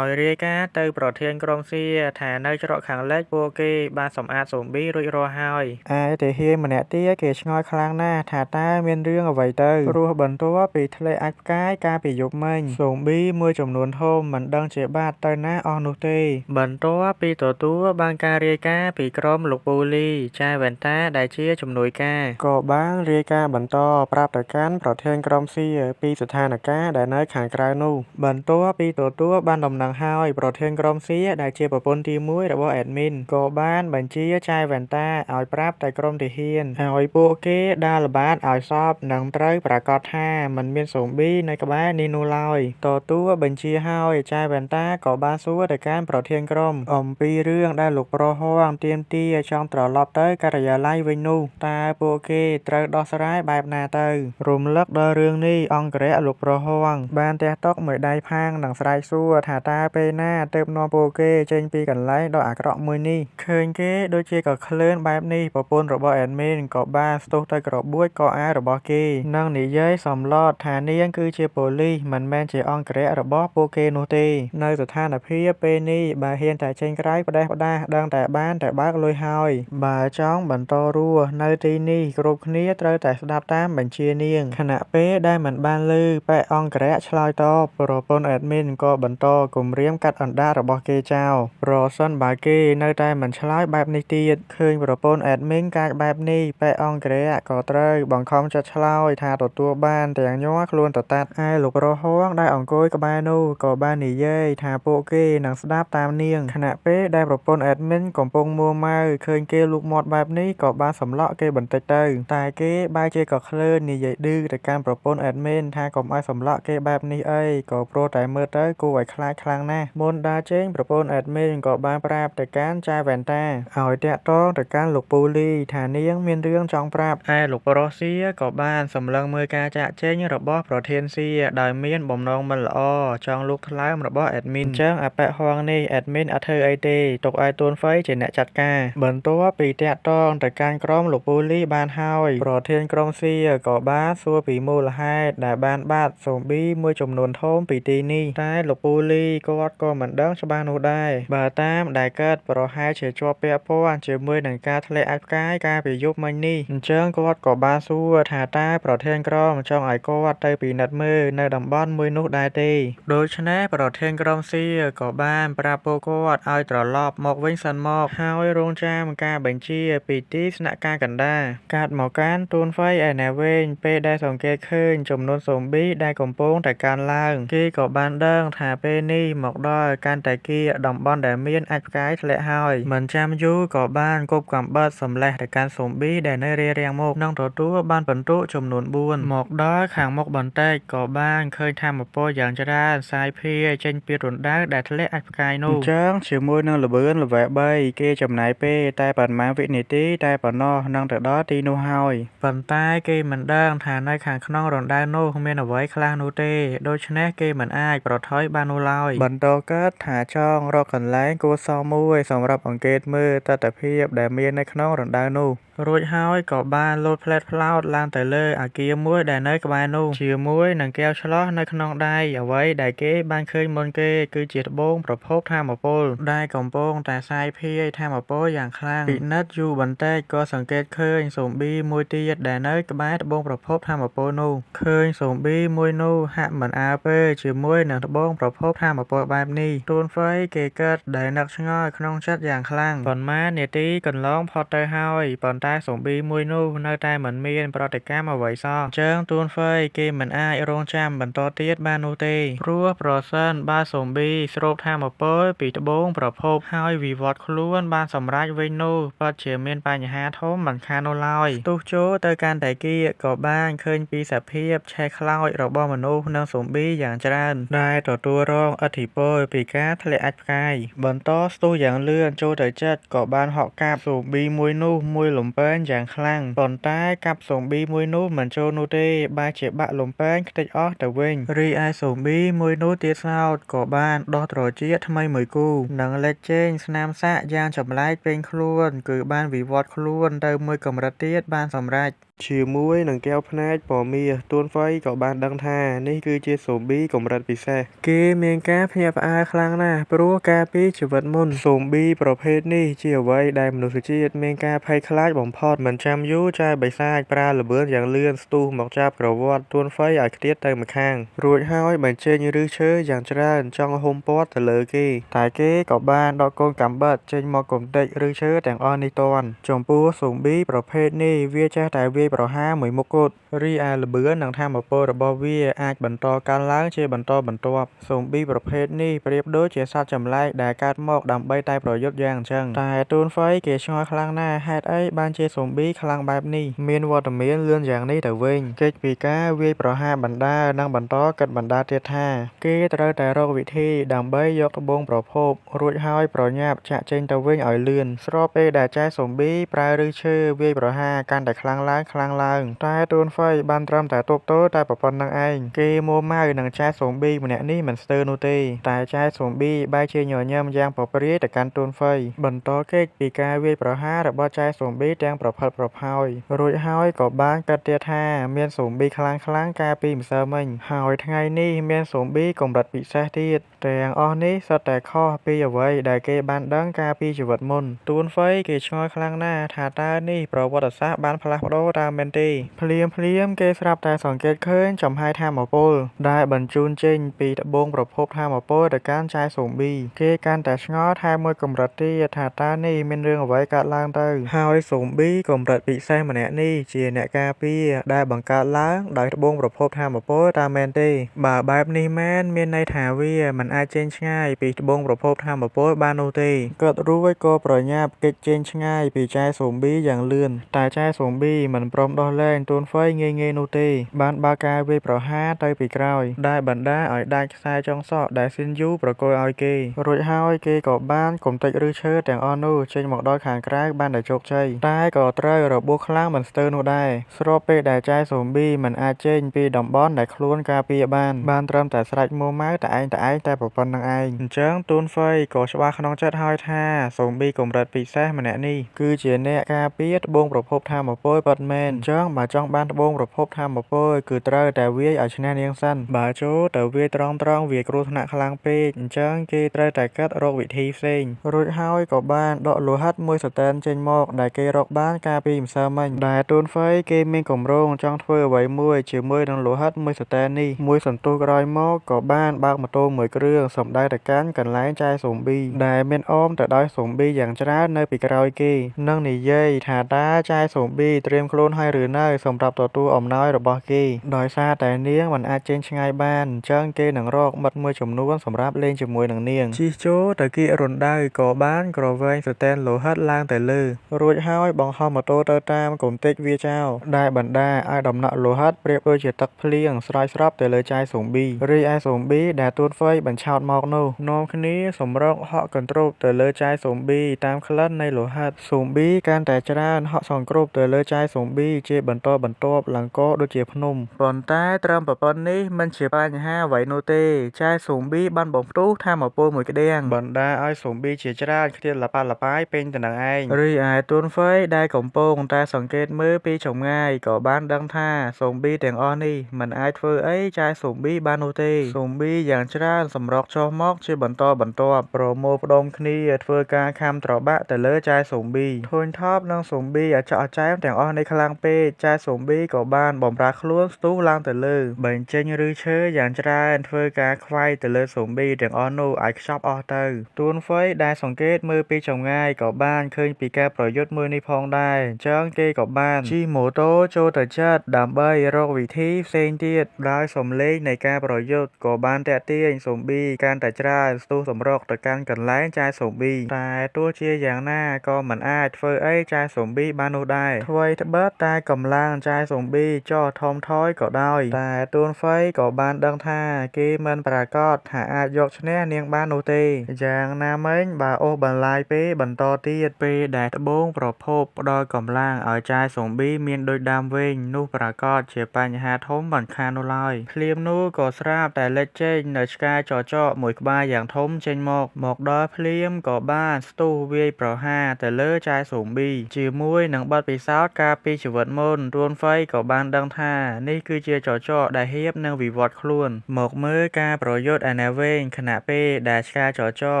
រាយការណ៍ទៅប្រធានក្រុងសៀថានៅច្រកខាងលិចពួកគេបានសម្អាតសូប៊ីរួចរាល់ហើយឯទាហានម្នាក់ទៀតគេឆ្ងល់ខ្លាំងណាស់ថាតើមានរឿងអ្វីទៅព្រោះបន្ទាប់ពីធ្លាក់អាចផ្កាយកាលពីយប់មិញសូប៊ីមួយចំនួនធំមិនដឹងជាបាត់ទៅណាអស់នោះទេបន្ទាប់ពីទទួលបានការរាយការណ៍ពីក្រុមលោកពូលីចែវ៉ែនតាដែលជា ជំនួយការ ក៏បានរាយការណ៍បន្តប្រាប់ទៅកាន់ប្រធានក្រុមសៀពីស្ថានភាពដែលនៅខាងក្រៅនោះបន្ទាប់ពីទទួលបានដំណឹងហើយប្រធានក្រុមសៀដែលជាប្រពន្ធទី1របស់អេដមីនក៏បានបញ្ជាចៅវ៉ែនតាឲ្យប្រាប់ទៅក្រុមទាហានឲ្យពួកគេដើរល្បាតឲ្យសពនិងត្រូវប្រាកដថាមិនមានស៊ូប៊ីនៅក្បែរនេះនោះឡើយទទួលបញ្ជាហើយចៅវ៉ែនតាក៏បានសួរទៅកាន់ប្រធានក្រុមអំពីរឿងដែលលោកប្រហ័ងទាមទារចង់ត្រឡប់ទៅការិយាល័យវិញនោះតើពួកគេត្រូវដោះស្រាយបែបណាទៅរំលឹកដល់រឿងនេះអង្គរៈលោកប្រហ័ងបានទះតុកមួយដៃផាងនិងស្រែកសួរថាតើពេលណាទើបនាំពួកគេចេញពីកន្លែងដ៏អាក្រក់មួយនេះឃើញគេដូចជាក៏ឃ្លើនបែបនេះប្រពន្ធរបស់អេដមីនក៏បានស្ទុះទៅក្របួចកអាវរបស់គេនិងនិយាយសំឡតថានាងគឺជាប៉ូលីសមិនមែនជាអង្គរៈរបស់ពួកគេនោះទេនៅស្ថានភាពពេលនេះបើហ៊ានតែចេញក្រៅផ្ដេសផ្ដាសដឹងតែបានតែបើកលុយហើយបើចង់បន្តរស់នៅទីនេះគ្រប់គ្នាត្រូវតែស្ដាប់តាមបញ្ជានាងខណៈពេលដែលមិនបានឮបែអង្គរៈឆ្លើយតបប្រពន្ធអេដមីនក៏បន្តគំរាមកាត់អណ្ដាតរបស់គេចោលប្រសិនបើគេនៅតែមិនឆ្លើយបែបនេះទៀតឃើញប្រពន្ធអេដមីនកាចបែបនេះបែអង្គរៈក៏ត្រូវបង្ខំចិត្តឆ្លើយថាទទួលបានទាំងញ័រខ្លួនទៅតាត់ឯលោកប្រហ័ងដែលអង្គុយក្បែរនោះក៏បាននិយាយថាពួកគេនឹងស្ដាប់តាមនាងខណៈពេលដែលប្រពន្ធអេដមីនកំពុងមួម៉ៅឃើញគេលូកមាត់បែបនេះក៏បានសម្លក់គេបន្តិចទៅតែគេបែរជាក៏ឃ្លើននិយាយឌឺទៅកាន់ប្រពន្ធអេដមីនថាកុំឲ្យសម្លក់គេបែបនេះអីក៏ព្រោះតែមើលទៅគួរឲ្យខ្លាចខ្លាំងណាស់មុនដើរចេញប្រពន្ធអេដមីនក៏បានប្រាប់ទៅកាន់ចៅវ៉ែនតាឲ្យតាក់ទងទៅកាន់លោកពូលីថានាងមានរឿងចង់ប្រាប់ឯលោកប្រុសសៀក៏បានសម្លឹងមើលការចាកចេញរបស់ប្រធានសៀដោយមានបំណងមិនល្អចង់លូកថ្លើមរបស់អេដមីនអញ្ចឹងអបិហងនេះអេដមីនអត់ធ្វើអីទេទុកឲ្យទួនហ្វៃជាអ្នកចាត់ការបន្ទាប់ពីតាក់ទងទៅកាន់ក្រុមលោកពូលីបានហើយប្រធានក្រុមសៀក៏បានសួរពីមូលហេតុដែលបានបាត់ស៊ូប៊ីមួយចំនួនធំពីទីនេះតែលោកពូលីគាត់ក៏មិនដឹងច្បាស់នោះដែរបើតាមដែលកើតប្រហែលជាជាប់ពាក់ព័ន្ធជាមួយនឹងការធ្លាក់អាចផ្កាយកាលពីយប់មិញនេះអញ្ចឹងគាត់ក៏បានសួរថាតើប្រធានក្រុមចង់ឲ្យគាត់ទៅពិនិត្យមើលនៅតំបន់មួយនោះដែរទេដូច្នេះប្រធានក្រុមសៀក៏បានប្រាប់ពួកគាត់ឲ្យត្រឡប់មកវិញសិនមកហើយរងចាំការបញ្ជាពីទីស្នាក់ការកណ្ដាលកាត់មកកាន់ទួនហ្វៃឯណែវិញពេលដែលសង្កេតឃើញចំនួនស៊ូប៊ីដែលកំពុងតែកើនឡើងគេក៏បានដឹងថាពេលនេះមកដល់កាន់តែគៀកតំបន់ដែលមានអាចផ្កាយធ្លាក់ហើយមិនចាំយូរក៏បានគប់កាំបិតសម្លេះទៅកាន់ស៊ូប៊ីដែលនៅរារាំងមុខនិងទទួលបានពិន្ទុចំនួន4មកដល់ខាងមុខបន្តិចក៏បានឃើញថាមពលយ៉ាងច្រើនសាយភាយចេញពីរណ្ដៅដែលធ្លាក់អាចផ្កាយនោះអញ្ចឹងជាមួយនឹងល្បឿនល្វែ3គេចំណាយពេលតែប៉ុន្មានវិនាទីតែប៉ុណ្ណោះនឹងទៅដល់ទីនោះហើយប៉ុន្តែគេមិនដឹងថានៅខាងក្នុងរណ្ដៅនោះមានអ្វីខ្លះនោះទេដូច្នេះគេមិនអាចប្រថុយបាននោះឡើយបន្តកើតថាចង់រកកន្លែងគួរសមមួយសម្រាប់អង្កេតមើលទិដ្ឋភាពដែលមាននៅក្នុងរណ្ដៅនោះរួចហើយក៏បានលោតផ្លែតផ្លោតឡើងទៅលើអគារមួយដែលនៅក្បែរនោះជាមួយនឹងកែវឆ្លោះនៅក្នុងដៃអ្វីដែលគេបានឃើញមុនគេគឺជាត្បូងប្រភពថាមពលដែលកំពុងតែសាយភាយថាមពលយ៉ាងខ្លាំងពិនិត្យយូរបន្តិចក៏សង្កេតឃើញស៊ូប៊ីមួយទៀតដែលនៅក្បែរត្បូងប្រភពថាមពលនោះឃើញស៊ូប៊ីមួយនោះហាក់មិនអើពើជាមួយនឹងត្បូងប្រភពថាមពលបែបនេះទួនហ្វៃគេកើតដែលនឹកឆ្ងល់ក្នុងចិត្តយ៉ាងខ្លាំងប៉ុន្មាននាទីកន្លងផុតទៅហើយប៉ុន្តែស៊ូប៊ីមួយនោះនៅតែមិនមានប្រតិកម្មអ្វីសោះអញ្ចឹងទួនហ្វៃគេមិនអាចរងចាំបន្តទៀតបាននោះទេព្រោះប្រសិនបើស៊ូប៊ីស្រូបថាមពលពីត្បូងប្រភពហើយវិវត្តខ្លួនបានសម្រេចវិញនោះពិតជាមានបញ្ហាធំមិនខាននោះឡើយទោះចូលទៅកាន់តែគៀកក៏បានឃើញពីសភាពឆេះខ្លោចរបស់មនុស្សនិងស៊ូប៊ីយ៉ាងច្រើនដែលទទួលរងឥទ្ធិពលពីការធ្លាក់អាចផ្កាយបន្តស្ទុះយ៉ាងលឿនចូលទៅចិត្តក៏បានហក់កាប់ស៊ូប៊ីមួយនោះមួយលំពែងយ៉ាងខ្លាំងប៉ុន្តែកាប់ស៊ូប៊ីមួយនោះមិនចូលនោះទេបែរជាបាក់លំពែងខ្ទេចអស់ទៅវិញរីឯស៊ូប៊ីមួយនោះទៀតសោតក៏បានដោះត្រចៀកថ្មីមួយគូនិងលេចចេញស្នាមសាក់យ៉ាងចម្លែកពេញខ្លួនគឺបានវិវត្តខ្លួនទៅមួយកម្រិតទៀតបានសម្រេច ជាមួយនឹងកែវភ្នែកពណ៌មាសទួនហ្វៃក៏បានដឹងថានេះគឺជាស៊ូប៊ីកម្រិតពិសេសគេមានការភ្ញាក់ផ្អើលខ្លាំងណាស់ព្រោះកាលពីជីវិតមុនស៊ូប៊ីប្រភេទនេះជាអ្វីដែលមនុស្សជាតិមានការភ័យខ្លាចបំផុតមិនចាំយូរចៅបិសាចប្រើល្បឿនយ៉ាងលឿនស្ទុះមកចាប់ក្រវាត់ទួនហ្វៃឲ្យខ្ទាតទៅម្ខាងរួចហើយបញ្ចេញឫសឈើយ៉ាងច្រើនចង់ហុំព័ទ្ធទៅលើគេតែគេក៏បានដកកូនកាំបិតចេញមកកំទេចឫសឈើទាំងអស់នេះទាន់ចំពោះស៊ូប៊ីប្រភេទនេះវាចេះតែវាយប្រហារមួយមុខគត់រីឯល្បឿននិងថាមពលរបស់វាអាចបន្តកើនឡើងជាបន្តបន្ទាប់ស៊ូប៊ីប្រភេទនេះប្រៀបដូចជាសត្វចម្លែកដែលកើតមកដើម្បីតែប្រយុទ្ធយ៉ាងអញ្ចឹងតែទួនហ្វៃគេឆ្ងល់ខ្លាំងណាស់ហេតុអីបានជាស៊ូប៊ីខ្លាំងបែបនេះមានវត្តមានលឿនយ៉ាងនេះទៅវិញកិច្ចពីការវាយប្រហារបណ្ដានិងបន្តគិតបណ្ដាទៀតថាគេត្រូវតែរកវិធីដើម្បីយកត្បូងប្រភពរួចហើយប្រញាប់ចាក់ចេញទៅវិញឲ្យលឿនស្របពេលដែលចៅស៊ូប៊ីប្រើឫសឈើវាយប្រហារកាន់តែខ្លាំងឡើងតែទួនហ្វៃបានត្រឹមតែទប់ទល់តែប៉ុណ្្នឹងឯងគេមួម៉ៅនឹងចៅស៊ូប៊ីម្នាក់នេះមិនស្ទើរនោះទេតែចៅស៊ូប៊ីបែរជាញញឹមយ៉ាងប្រព្រាយទៅកាន់ទួនហ្វៃបន្តកិច្ចពីការវាយប្រហាររបស់ចៅស៊ូប៊ីទាំងប្រផិតប្រផោយរួចហើយក៏បានកាត់ទៀតថាមានស៊ូប៊ីខ្លាំងកាលពីម្សិលមិញហើយថ្ងៃនេះមានស៊ូប៊ីកម្រិតពិសេសទៀតទាំងអស់នេះសុទ្ធតែខុសពីអ្វីដែលគេបានដឹងកាលពីជីវិតមុនទួនហ្វៃគេឆ្ងល់ខ្លាំងណាស់ថាតើនេះប្រវត្តិសាស្ត្របានផ្លាស់ប្ដូរតើមែនទេភ្លាមគេស្រាប់តែសង្កេតឃើញចំហាយថាមពលដែលបញ្ជូនចេញពីត្បូងប្រភពថាមពលទៅកាន់ចៅស៊ូប៊ីគេកាន់តែឆ្ងល់ថែមមួយកម្រិតទៀតថាតើនេះមានរឿងអ្វីកើតឡើងទៅហើយស៊ូប៊ីកម្រិតពិសេសម្នាក់នេះជាអ្នកការពារដែលបង្កើតឡើងដោយត្បូងប្រភពថាមពលតើមែនទេបើបែបនេះមែនមានន័យថាវាមិនអាចចេញឆ្ងាយពីត្បូងប្រភពថាមពលបាននោះទេគាត់រួចក៏ប្រញាប់គេចចេញឆ្ងាយពីចៅស៊ូប៊ីយ៉ាងលឿនតែចៅស៊ូប៊ីមិនព្រមដោះលែងទួនហ្វៃងាយនោះទេបានបើកការវាយប្រហារទៅពីក្រោយដែលបណ្ដាឲ្យដាច់ខ្សែចុងសក់ដែលស៊ីនយូប្រគល់ឲ្យគេរួចហើយគេក៏បានកំទេចឫសឈើទាំងអស់នោះចេញមកដល់ខាងក្រៅបានដោយជោគជ័យតែក៏ត្រូវរបួសខ្លាំងមិនស្ទើរនោះដែរស្របពេលដែលចៅស៊ូប៊ីមិនអាចចេញពីតំបន់ដែលខ្លួនការពារបានត្រឹមតែស្រែកមួម៉ៅតែឯងតែប៉ុណ្្នឹងឯងអញ្ចឹងទួនហ្វៃក៏ច្បាស់ក្នុងចិត្តហើយថាស៊ូប៊ីកម្រិតពិសេសម្នាក់នេះគឺជាអ្នកការពារត្បូងប្រភពថាមពលពិតមែនអញ្ចឹងបើចង់បានត្បូងប្រភពថាមពលគឺត្រូវតែវាយឲ្យឈ្នះនាងសិនបើចូលទៅវាយត្រង់វាគ្រោះថ្នាក់ខ្លាំងពេកអញ្ចឹងគេត្រូវតែកាត់រកវិធីផ្សេងរួចហើយក៏បានដកលោហិតមួយសតែនចេញមកដែលគេរកបានកាលពីម្សិលមិញដែលទួនហ្វៃគេមានគម្រោងចង់ធ្វើអ្វីមួយជាមួយនឹងលោហិតមួយសតែននេះមួយសន្ទុះក្រោយមកក៏បានបើកម៉ូតូមួយគ្រឿងសម្ដៅទៅកាន់កន្លែងចៅស៊ូប៊ីដែលមានអមទៅដោយស៊ូប៊ីយ៉ាងច្រើននៅពីក្រោយគេនឹងនិយាយថាតើចៅស៊ូប៊ីត្រៀមខ្លួនហើយឬនៅសម្រាប់ទទួលអំណោយរបស់គេដោយសារតែនាងមិនអាចចេញឆ្ងាយបានអញ្ចឹងគេនឹងរកមិត្តមួយចំនួនសម្រាប់លេងជាមួយនឹងនាងជិះចូលទៅគៀករណ្ដៅក៏បានក្រវែងស្តែនលោហិតឡើងទៅលើរួចហើយបង្ហោះម៉ូតូទៅតាមគំទេចវាចោលដែលបណ្ដាឲ្យដំណក់លោហិតប្រៀបដូចជាទឹកភ្លៀងស្រោចស្រពទៅលើចៅស៊ូប៊ីរីឯស៊ូប៊ីដែលទួនហ្វៃបញ្ឆោតមកនោះនាំគ្នាសម្រុកហក់កន្ទ្រប់ទៅលើចៅស៊ូប៊ីតាមក្លិននៃលោហិតស៊ូប៊ីកាន់តែច្រើនហក់សង្គ្រោះទៅលើចៅស៊ូប៊ីជាបន្តបន្ទាប់ឡើងក៏ដូចជាភ្នំប៉ុន្តែត្រឹមប៉ុណ្្នេះមិនជាបញ្ហាអ្វីនោះទេចៅស៊ូប៊ីបានបំផ្ទុះថាមពលមួយក្តាំងបណ្ដាឲ្យស៊ូប៊ីជាច្រើនខ្ទាតល្បាត់ល្បាយពេញទៅនឹងឯងរីឯទួនហ្វៃដែលកំពុងតែសង្កេតមើលពីចម្ងាយក៏បានដឹងថាស៊ូប៊ីទាំងអស់នេះមិនអាចធ្វើអីចៅស៊ូប៊ីបាននោះទេស៊ូប៊ីយ៉ាងច្រើនសម្រុកចុះមកជាបន្តបន្ទាប់ប្រមូលផ្ដុំគ្នាធ្វើការខាំត្របាក់ទៅលើចៅស៊ូប៊ីធុញថប់នឹងស៊ូប៊ីអាចក់អចែមទាំងអស់នេះខ្លាំងពេកចៅស៊ូប៊ីក៏បានបំរើខ្លួនស្ទុះឡើងទៅលើបញ្ចេញឫសឈើយ៉ាងច្រើនធ្វើការខ្វាយទៅលើស៊ូប៊ីទាំងអស់នោះឲ្យខ្ចប់អស់ទៅទួនហ្វៃដែលសង្កេតមើលពីចម្ងាយក៏បានឃើញពីការប្រយុទ្ធមួយនេះផងដែរអញ្ចឹងគេក៏បានជិះម៉ូតូចូលទៅជិតដើម្បីរកវិធីផ្សេងទៀតដោយសំឡេងនៃការប្រយុទ្ធក៏បានតាក់ទាញស៊ូប៊ីកាន់តែច្រើនស្ទុះសម្រុកទៅកាន់កន្លែងចៅស៊ូប៊ីតែទោះជាយ៉ាងណាក៏មិនអាចធ្វើអីចៅស៊ូប៊ីបាននោះដែរថ្វីត្បិតតែកម្លាំងចៅស៊ូប៊ីចុះថមថយក៏ដោយតែទួនហ្វៃក៏បានដឹងថាគេមិនប្រាកដថាអាចយកឈ្នះនាងបាននោះទេយ៉ាងណាមិញបើអូសបន្លាយពេលបន្តទៀតពេលដែលត្បូងប្រភពផ្ដល់កម្លាំងឲ្យចៅស៊ូប៊ីមានដូចដើមវិញនោះប្រាកដជាបញ្ហាធំមិនខាននោះឡើយភ្លាមនោះក៏ស្រាប់តែលេចចេញនៅឆ្កែចចកមួយក្បាលយ៉ាងធំចេញមកដល់ភ្លាមក៏បានស្ទុះវាយប្រហារទៅលើចៅស៊ូប៊ីជាមួយនឹងបទពិសោធន៍កាលពីជី ជីវិតមុនទួនហ្វៃក៏បានដឹងថានេះគឺជាចចកដែលហៀបនឹងវិវត្តខ្លួនមកមើលការប្រយុទ្ធឯណាវែងខណៈពេលដែលឆ្កាចចក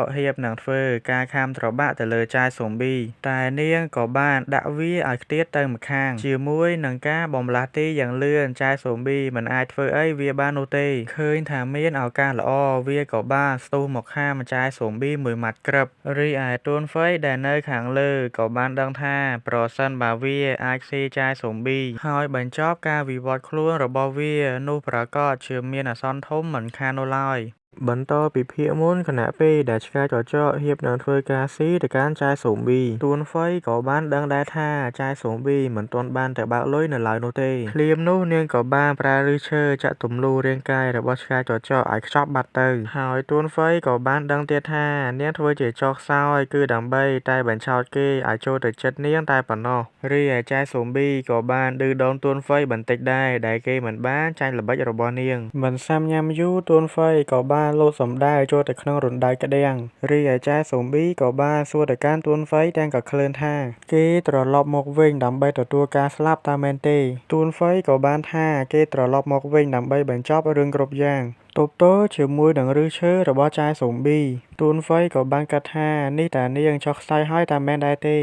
ហៀបនឹងធ្វើការខាំត្របាក់ទៅលើចាយស៊ុំប៊ីតែនាងក៏បានដាក់វាឲ្យខ្ទាតទៅម្ខាងជាមួយនឹងការបំលាស់ទីយ៉ាងលឿនចាយស៊ុំប៊ីមិនអាចធ្វើអីវាបាននោះទេឃើញថាមានឱកាសល្អវាក៏បានស្ទុះមកខាំចាយស៊ុំប៊ីមួយម៉ាត់ក្រឹបរីឯទួនហ្វៃដែលនៅខាងលើក៏បានដឹងថាប្រសិនបើវាអាចស៊ីចាយស៊ុំប៊ីហើយបញ្ចប់ការវិវត្តខ្លួនរបស់វានោះប្រាកដជាមានអាសន្នធំមិនខាននោះឡើយបន្តពីភាគមុនខណៈពេលដែលឆ្កែចចកហៀបនឹងធ្វើការស៊ីទៅកាន់ចាយស៊ុំប៊ីទួនហ្វៃក៏បានដឹងដែរថាចាយស៊ុំប៊ីមិនទាន់បានទៅបើកលុយនៅឡើយនោះទេភ្លាមនោះនាងក៏បានប្រើឫសឈើចាក់ទម្លូរាងកាយរបស់ឆ្កែចចកឲ្យខ្ចប់បាត់ទៅហើយទួនហ្វៃក៏បានដឹងទៀតថានាងធ្វើជាចុះខ្សោយគឺដើម្បីតែបញ្ឆោតគេឲ្យចូលទៅចិត្តនាងតែប៉ុណ្ណោះរីឯចាយស៊ុំប៊ីក៏បានឌឺដងទួនហ្វៃបន្តិចដែរដែលគេមិនបានចាញ់ល្បិចរបស់នាងមិនសាំញ៉ាំយូរទួនហ្វៃក៏បានលោតសំដៅចូលទៅក្នុងរណ្ដៅក្តាំងរីឯចាយស៊ុំប៊ីក៏បានសួរទៅកាន់ទួនហ្វៃទាំងក៏ឃ្លានថាគេត្រឡប់មកវិញដើម្បីទទួលការស្លាប់តើមែនទេទួនហ្វៃក៏បានថាគេត្រឡប់មកវិញដើម្បីបញ្ចប់រឿងគ្រប់យ៉ាងទប់ទល់ជាមួយនឹងឫសឈើរបស់ចាយស៊ុំប៊ីទួនហ្វៃក៏បានគិតថានេះតានាងចុះខ្សោយហើយតាមែនដែរទេឯ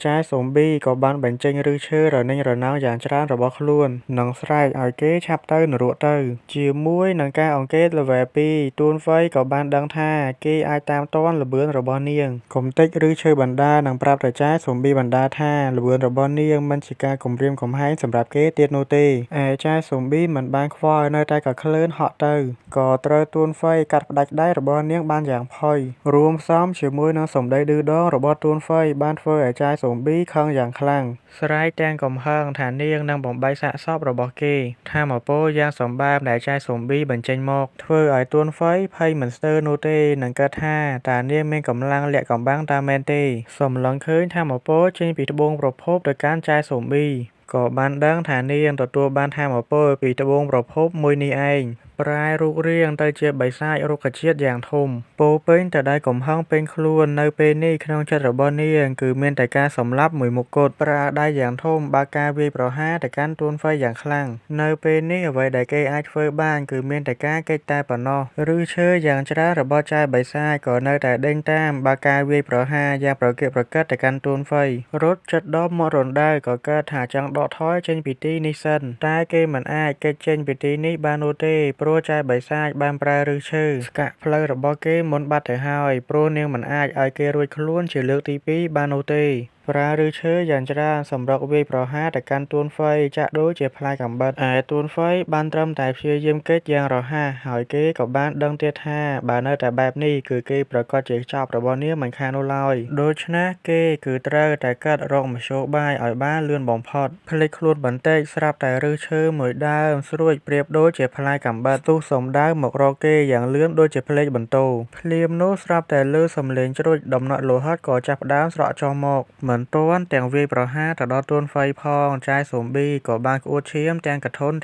ចាយស៊ុំប៊ីក៏បានបញ្ចេញឫសឈើរញ៉េញរណោងយ៉ាងច្រើនរបស់ខ្លួននិងស្រែកឲ្យគេឆាប់ទៅនរកទៅជាមួយនឹងការអង្កេតល្វែ2ទួនហ្វៃក៏បានដឹងថាគេអាចតាមទាន់ល្បឿនរបស់នាងកុំតិចឫសឈើបណ្ដានឹងប្រាប់ទៅចាយស៊ុំប៊ីបណ្ដាថាល្បឿនរបស់នាងមិនជាការគំរាមកំហែងសម្រាប់គេទៀតនោះទេឯចាយស៊ុំប៊ីមិនបានខ្វល់នៅតែក៏ឃ្លើនហក់ទៅក៏ត្រូវទួនហ្វៃកាត់ផ្ដាច់ដៃរបស់នាងបានយ៉ាងផុយរួមផ្សំជាមួយនឹងសម្ដីឌឺដងរបស់ទួនហ្វៃបានធ្វើឲ្យចាយស៊ុំប៊ីខឹងយ៉ាងខ្លាំងស្រែកទាំងកំហឹងថានាងនឹងបំបែកសាកសពរបស់គេថាមពលយ៉ាងសម្បើមដែលចាយស៊ុំប៊ីបញ្ចេញមកធ្វើឲ្យទួនហ្វៃភ័យមិនស្ទើរនោះទេនឹងគិតថាតើនាងមានកម្លាំងលាក់កំបាំងតើមែនទេសម្លឹងឃើញថាមពលចេញពីត្បូងប្រភពទៅកាន់ចាយស៊ុំប៊ីក៏បានដឹងថានាងទទួលបានថាមពលពីត្បូងប្រភពមួយនេះឯងប្រែរូបរាងទៅជាបិសាចរុក្ខជាតិយ៉ាងធំពោពេញទៅដោយកំហឹងពេញខ្លួននៅពេលនេះក្នុងចិត្តរបស់នាងគឺមានតែការសម្លាប់មួយមុខគត់ប្រើដៃយ៉ាងធំបើកការវាយប្រហារទៅកាន់ទួនហ្វៃយ៉ាងខ្លាំងនៅពេលនេះអ្វីដែលគេអាចធ្វើបានគឺមានតែការគេចតែប៉ុណ្ណោះឬឈើយ៉ាងច្រើនរបស់ចាយបិសាចក៏នៅតែដេញតាមបើកការវាយប្រហារយ៉ាងប្រកៀកប្រកិតទៅកាន់ទួនហ្វៃរត់ចិត្តដល់មករណ្ដៅក៏កើតថាចង់ដកថយចេញពីទីនេះសិនតែគេមិនអាចគេចចេញពីទីនេះបាននោះទេព្រោះចាយបិសាចបានប្រើឫសឈើស្កាក់ផ្លូវរបស់គេមុនបាត់ទៅហើយព្រោះនាងមិនអាចឲ្យគេរួចខ្លួនជាលើកទី2បាននោះទេប្រើឫសឈើយ៉ាងច្រើនសម្រុកវាយប្រហារទៅកាន់ទួនហ្វៃចាក់ដូចជាផ្លែកាំបិតឯទួនហ្វៃបានត្រឹមតែព្យាយាមគេចយ៉ាងរហ័សហើយគេក៏បានដឹងទៀតថាបើនៅតែបែបនេះគឺគេប្រកាសជាចប់របស់នាងមិនខាននោះឡើយដូច្នេះគេគឺត្រូវតែកាត់រកមធ្យោបាយឲ្យបានលឿនបំផុតភ្លេចខ្លួនបន្តិចស្រាប់តែឫសឈើមួយដើមស្រួចប្រៀបដូចជាផ្លែកាំបិតទុះសំដៅមករកគេយ៉ាងលឿនដូចជាភ្លេចបន្ទោភ្លាមនោះស្រាប់តែលើសំឡេងជ្រុចដំណក់លោហិតក៏ចាប់ផ្ដើមស្រក់ចុះមកមិនទាន់ទាំងវាយប្រហារទៅដល់ទួនហ្វៃផងចាយស៊ុំប៊ីក៏បានក្អួតឈាមទាំងកធន់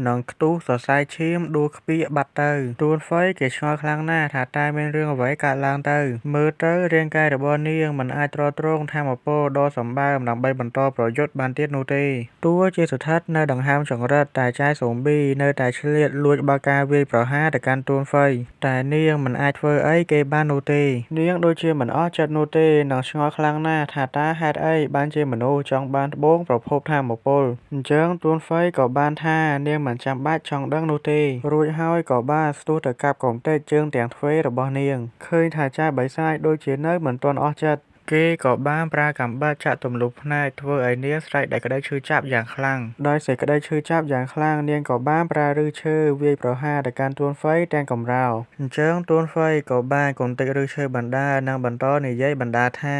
និងខ្ទុះសរសៃឈាមដួលខ្ពាកបាត់ទៅទួនហ្វៃគេឆ្ងល់ខ្លាំងណាស់ថាតើមានរឿងអ្វីកើតឡើងទៅមើលទៅរាងកាយរបស់នាងមិនអាចទ្រាំទ្រង់ថាមពលដ៏សម្បើមដើម្បីបន្តប្រយុទ្ធបានទៀតនោះទេទោះជាស្ថិតនៅដង្ហើមចង្រិតតែចាយស៊ុំប៊ីនៅតែឆ្លៀតលួចបើកការវាយប្រហារទៅកាន់ទួនហ្វៃតែនាងមិនអាចធ្វើអីគេបាននោះទេនាងដូចជាមិនអស់ចិត្តនោះទេនិងឆ្ងល់ខ្លាំងណាស់ថាតើហេតុអីបានជាមនុស្សចង់បានត្បូងប្រភពថាមពលអញ្ចឹងទួនហ្វៃក៏បានថានាងមិនចាំបាច់ចង់ដឹងនោះទេរួចហើយក៏បានស្ទុះទៅកាប់កំទេចជើងទាំងទ្វេរបស់នាងឃើញថាចាយបិសាចដូចជានៅមិនទាន់អស់ចិត្តគេក៏បានប្រើកាំបិតចាក់ទម្លុះភ្នែកធ្វើឲ្យនាងស្រែកដោយក្តីឈឺចាប់យ៉ាងខ្លាំងដោយសេចក្តីឈឺចាប់យ៉ាងខ្លាំងនាងក៏បានប្រើឫសឈើវាយប្រហារទៅកាន់ទួនហ្វៃទាំងកំរោលអញ្ចឹងទួនហ្វៃក៏បានគំទេចឫសឈើបណ្ដានិងបន្តនិយាយបណ្ដាថា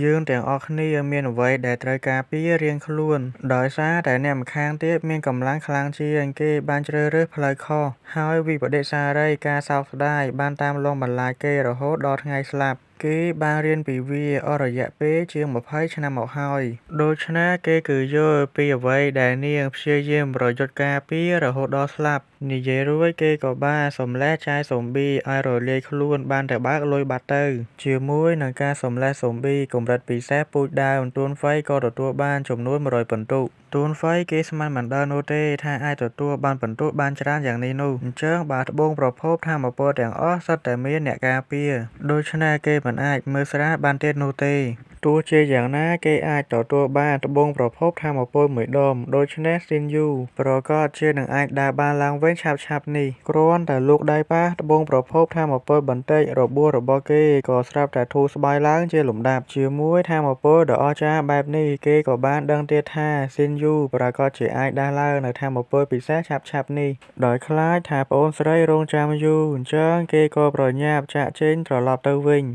យើងទាំងអស់គ្នាមានអ្វីដែលត្រូវការពាររៀងខ្លួនដោយសារតែអ្នកម្ខាងទៀតមានកម្លាំងខ្លាំងជាងគេបានជ្រើសរើសផ្លូវខុសហើយវិបដិសារីការសោកស្ដាយបានតាមលងបន្លាចគេរហូតដល់ថ្ងៃស្លាប់គេបានរៀនពីវាអស់រយៈពេលជាង20ឆ្នាំមកហើយដូច្នេះគេគឺយល់ពីអ្វីដែលនាងព្យាយាមប្រយុទ្ធការពាររហូតដល់ស្លាប់ និយាយរួចគេក៏បានសម្លេះចាយស៊ុំប៊ីឲ្យរលាយខ្លួនបានតែបើកលុយបាត់ទៅជាមួយនឹងការសម្លេះស៊ុំប៊ីកម្រិតពិសេសពូជដើមទួនហ្វៃក៏ទទួលបានចំនួន100ពិន្ទុទួនហ្វៃគេស្មានមិនដល់នោះទេថាអាចទទួលបានពិន្ទុបានច្រើនយ៉ាងនេះនោះអញ្ចឹងបើត្បូងប្រភពថាមពលទាំងអស់សុទ្ធតែមានអ្នកការពារដូច្នេះគេមិនអាចមើលស្រាលបានទៀតនោះទេទោះជាយ៉ាងណាគេអាចទទួលបានត្បូងប្រភពថាមពលមួយដុំដូច្នេះស៊ីនយូប្រកាសជានឹងអាចដើរបានឡើងវិញឆាប់ៗនេះគ្រាន់តែលោកដៃប៉ះត្បូងប្រភពថាមពលបន្តិចរបួសរបស់គេក៏ស្រាប់តែធូរស្បើយឡើងជាលំដាប់ជាមួយថាមពលដ៏អស្ចារ្យបែបនេះគេក៏បានដឹងទៀតថាស៊ីនយូប្រកាសជាអាចដើរឡើងនៅថាមពលពិសេសឆាប់ៗនេះដោយខ្លាចថាប្អូនស្រីរងចាំយូរអញ្ចឹងគេក៏ប្រញាប់ចាកចេញត្រឡប់ទៅវិញ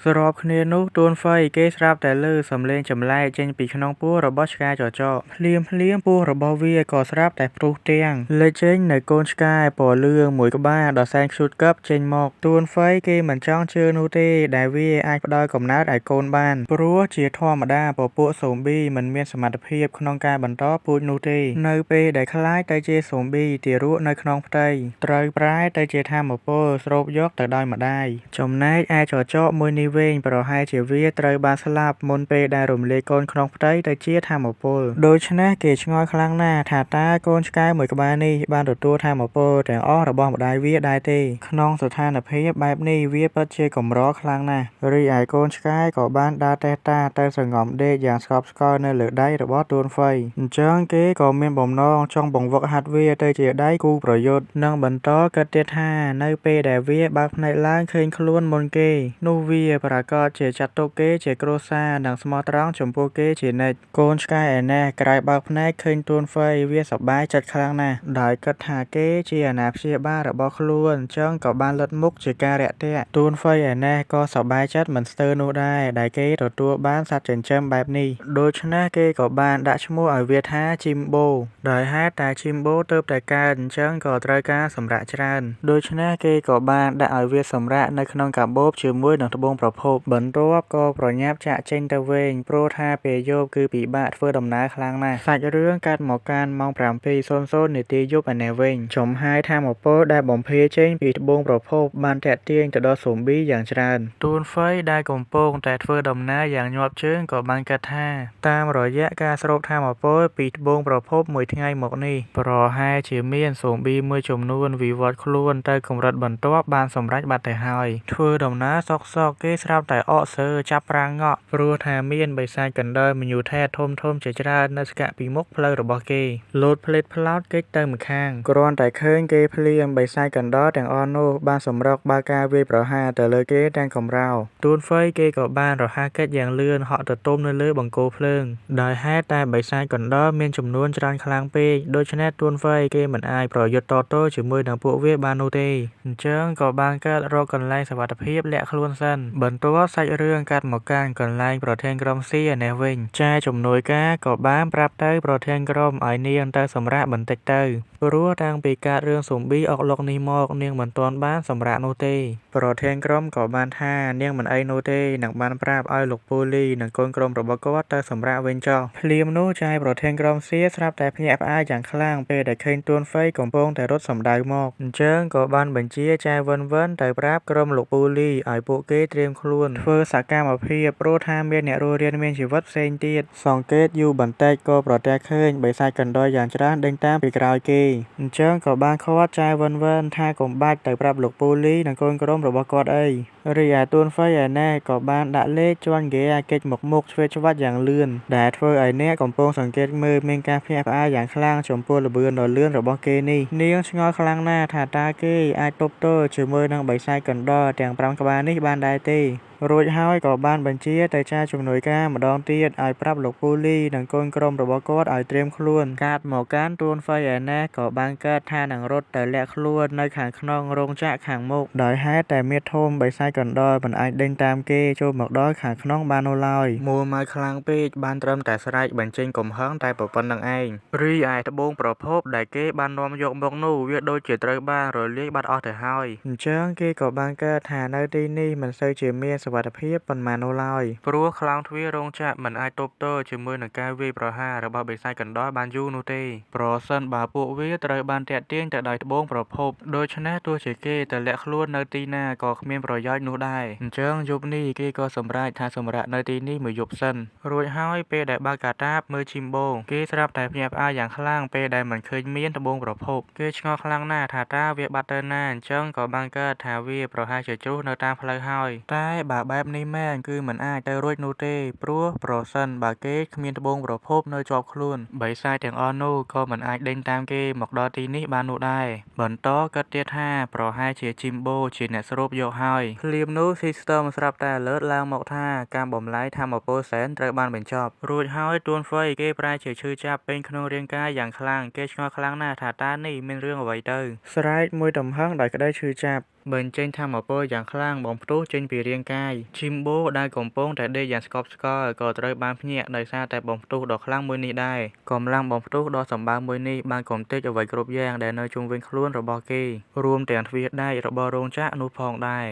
ស្របគ្នានោះទួនហ្វៃគេស្រាប់តែឮសំឡេងចម្លែកចេញពីក្នុងពោះរបស់ឆ្កែចចកភ្លាមពោះរបស់វាក៏ស្រាប់តែព្រុសទាំងលេចចេញនៅកូនឆ្កែពណ៌លឿងមួយក្បាលដ៏សែនខ្ជូតកឹបចេញមកទួនហ្វៃគេមិនចង់ជឿនោះទេដែលវាអាចផ្ដល់កំណើតឲ្យកូនបានព្រោះជាធម្មតាពពួកស៊ូប៊ីមិនមានសមត្ថភាពក្នុងការបន្តពូជនោះទេនៅពេលដែលខ្លាចទៅជាស៊ូប៊ីទារកនៅក្នុងផ្ទៃត្រូវប្រែទៅជាថាមពលស្រូបយកទៅដោយម្ដាយចំណែកឯចចកមួយនេះវិញប្រហែលជាវាត្រូវបានស្លាប់មុនពេលដែលរំលាយកូនក្នុងផ្ទៃទៅជាថាមពលដូច្នេះគេឆ្ងល់ខ្លាំងណាស់ថាតើកូនឆ្កែមួយក្បាលនេះបានទទួលថាមពលទាំងអស់របស់ម្ដាយវាដែរទេក្នុងស្ថានភាពបែបនេះវាពិតជាកម្រខ្លាំងណាស់រីឯកូនឆ្កែក៏បានដើរតេះតាទៅសង្ងំដេកយ៉ាងស្កប់ស្កល់នៅលើដៃរបស់ទួនហ្វៃអញ្ចឹងគេក៏មានបំណងចង់បង្វឹកហាត់វាទៅជាដៃគូប្រយុទ្ធនិងបន្តគិតទៀតថានៅពេលដែលវាបើកភ្នែកឡើងឃើញខ្លួនមុនគេនោះវាប្រកាសជាចាត់ទុកគេជាគ្រួសារនិងស្មោះត្រង់ចំពោះគេជានិច្ចកូនឆ្កែឯណេះក្រោយបើកភ្នែកឃើញទួនហ្វៃវាសប្បាយចិត្តខ្លាំងណាស់ដោយគិតថាគេជាអាណាព្យាបាលរបស់ខ្លួនអញ្ចឹងក៏បានលិតមុខជាការរាក់ទាក់ទួនហ្វៃឯណេះក៏សប្បាយចិត្តមិនស្ទើរនោះដែរដែលគេទទួលបានសត្វចិញ្ចឹមបែបនេះដូច្នេះគេក៏បានដាក់ឈ្មោះឲ្យវាថាជីមបូដោយហេតុតែជីមបូទើបតែកើតអញ្ចឹងក៏ត្រូវការសម្រាកច្រើនដូច្នេះគេក៏បានដាក់ឲ្យវាសម្រាកនៅក្នុងកាបូបជាមួយនឹងត្បូងប្រភពបន្ទាប់ក៏ប្រញាប់ចាកចេញទៅវិញព្រោះថាពេលយប់គឺពិបាកធ្វើដំណើរខ្លាំងណាស់សាច់រឿងកាត់មកកាន់ម៉ោង 7:00 នាទីយប់ឯនេះវិញចំហាយថាមពលដែលបំភាយចេញពីត្បូងប្រភពបានតាក់ទាញទៅដល់ស៊ូប៊ីយ៉ាងច្រើនទួនហ្វៃដែលកំពុងតែធ្វើដំណើរយ៉ាងញាប់ជើងក៏បានគិតថាតាមរយៈការស្រូបថាមពលពីត្បូងប្រភពមួយថ្ងៃមកនេះប្រហែលជាមានស៊ូប៊ីមួយចំនួនវិវត្តខ្លួនទៅកម្រិតបន្ទាប់បានសម្រេចបាត់ទៅហើយធ្វើដំណើរសុកគេស្រាប់តែអកសើចាប់ប្រាំងងក់ព្រោះថាមានបិសាចកណ្ដុរមញូថេធំជាច្រើននៅស្កាក់ពីមុខផ្លូវរបស់គេលោតផ្លេតផ្លោតគេចទៅម្ខាងគ្រាន់តែឃើញគេភ្លាមបិសាចកណ្ដុរទាំងអស់នោះបានសម្រុកបើកការវាយប្រហារទៅលើគេទាំងកំរោលទួនហ្វៃគេក៏បានរហ័សកិច្ចយ៉ាងលឿនហក់ទៅទុំនៅលើបង្គោលភ្លើងដោយហេតុតែបិសាចកណ្ដុរមានចំនួនច្រើនខ្លាំងពេកដូច្នេះទួនហ្វៃគេមិនអាចប្រយុទ្ធតទល់ជាមួយនឹងពួកវាបាននោះទេអញ្ចឹងក៏បានកើតរកកន្លែងសុវត្ថិភាពលាក់ខ្លួនសិនបន្ទាប់សាច់រឿងកាត់មកកាន់កន្លែងប្រធានក្រុមស៊ីឯនេះវិញចាជំនួយការក៏បានប្រាប់ទៅប្រធានក្រុមឲ្យនាងទៅសម្រាកបន្តិចទៅព្រោះតាំងពីកើតរឿងស៊ុំប៊ីអុកឡុកនេះមកនាងមិនទាន់បានសម្រាកនោះទេប្រធានក្រុមក៏បានថានាងមិនអីនោះទេនឹងបានប្រាប់ឲ្យលោកពូលីនិងកូនក្រុមរបស់គាត់ទៅសម្រាកវិញចុះភ្លាមនោះចៅប្រធានក្រុមស៊ីស្រាប់តែភ្ញាក់ផ្អើលយ៉ាងខ្លាំងពេលដែលឃើញទួនហ្វៃកំពុងតែរត់សម្ដៅមកអញ្ចឹងក៏បានបញ្ជាចៅវិនទៅប្រាប់ក្រុមលោកពូលីឲ្យពួកគេត្រៀមខ្លួនធ្វើសកម្មភាពព្រោះថាមានអ្នករស់រានមានជីវិតផ្សេងទៀតសង្កេតយូរបន្តិចក៏ប្រទះឃើញបិសាចកណ្ដុរយ៉ាងច្រើនដេញតាមពីក្រោយគេអញ្ចឹងក៏បានឃាត់ចៅវិនថាកុំបាច់ទៅប្រាប់លោកពូលីនិងកូនក្រុមរបស់គាត់អីរីឯទួនហ្វៃឯណេះក៏បានដាក់លេខជាន់ហ្គេឲ្យគេចមុខឆ្វេងឆ្វាត់យ៉ាងលឿនដែលធ្វើឲ្យអ្នកកំពុងសង្កេតមើលមានការភ្ញាក់ផ្អើលយ៉ាងខ្លាំងចំពោះល្បឿនដ៏លឿនរបស់គេនេះនាងឆ្ងល់ខ្លាំងណាស់ថាតើគេអាចទប់ទល់ជាមួយនឹងបិសាចកណ្ដុរទាំង5ក្បាលនេះបានដែរទេរួចហើយក៏បានបញ្ជាទៅចាជំនួយការម្ដងទៀតឲ្យប្រាប់លោកពូលីនិងកូនក្រុមរបស់គាត់ឲ្យត្រៀមខ្លួនកាត់មកកាន់ទួនហ្វៃឯណេះក៏បានកើតថានឹងរត់ទៅលាក់ខ្លួននៅខាងក្នុងរោងចក្រខាងមុខដោយហេតុតែមាឌធំបិសាចកណ្ដុរមិនអាចដេញតាមគេចូលមកដល់ខាងក្នុងបាននោះឡើយមួម៉ៅខ្លាំងពេកបានត្រឹមតែស្រែកបញ្ចេញកំហឹងតែប៉ុណ្្នឹងឯងរីឯត្បូងប្រភពដែលគេបាននាំយកមកនោះវាដូចជាត្រូវបានរលាយបាត់អស់ទៅហើយអញ្ចឹងគេក៏បានកើតថានៅទីនេះមិនសូវជាមាន សុវត្ថិភាពប៉ុន្មាននោះឡើយព្រោះខ្លោងទ្វាររោងចក្រមិនអាចទប់ទល់ជាមួយនឹងការវាយប្រហាររបស់បិសាចកណ្តុរបានយូរនោះទេប្រសិនបើពួកវាត្រូវបានទាក់ទាញទៅដោយត្បូងប្រភពដូច្នេះទោះជាគេទៅលាក់ខ្លួននៅទីណាក៏គ្មានប្រយោជន៍នោះដែរអញ្ចឹងយប់នេះគេក៏សម្រេចថាសម្រាកនៅទីនេះមួយយប់សិនរួចហើយពេលដែលបើកកាតាបមើលឈីមបូគេស្រាប់តែភ្ញាក់ផ្អើលយ៉ាងខ្លាំងពេលដែលមិនឃើញមានត្បូងប្រភពគេឆ្ងល់ខ្លាំងណាស់ថាតើវាបាត់ទៅណាអញ្ចឹងក៏បានកើតថាវាប្រហែលជាជ្រុះនៅតាមផ្លូវហើយតែបើបែបនេះមែនគឺមិនអាចទៅរួចនោះទេព្រោះប្រសិនបើគេគ្មានត្បូងប្រភពនៅជាប់ខ្លួនបិសាចទាំងអស់នោះក៏មិនអាចដេញតាមគេមកដល់ទីនេះបាននោះដែរបន្តគិតទៀតថាប្រហែលជាជីមបូជាអ្នកស្រូបយកហើយភ្លាមនោះស៊ីស្ទមស្រាប់តែលើតឡើងមកថាការបំលែងថាមពលសែនត្រូវបានបញ្ចប់រួចហើយទួនហ្វៃគេប្រែជាឈឺចាប់ពេញក្នុងរាងកាយយ៉ាងខ្លាំងគេឆ្ងល់ខ្លាំងណាស់ថាតើនេះមានរឿងអ្វីទៅស្រែកមួយទំហឹងដោយក្តីឈឺចាប់បញ្ចេញថាមពលយ៉ាងខ្លាំងបំផ្ទុះចេញពីរាងកាយឈីមបូដែលកំពុងតែដេកយ៉ាងស្កប់ស្កល់ក៏ត្រូវបានភ្ញាក់ដោយសារតែបំផ្ទុះដ៏ខ្លាំងមួយនេះដែរកម្លាំងបំផ្ទុះដ៏សម្បើមមួយនេះបានកំទេចអ្វីគ្រប់យ៉ាងដែលនៅជុំវិញខ្លួនរបស់គេរួមទាំងទ្វារដែករបស់រោងចក្រនោះផងដែរ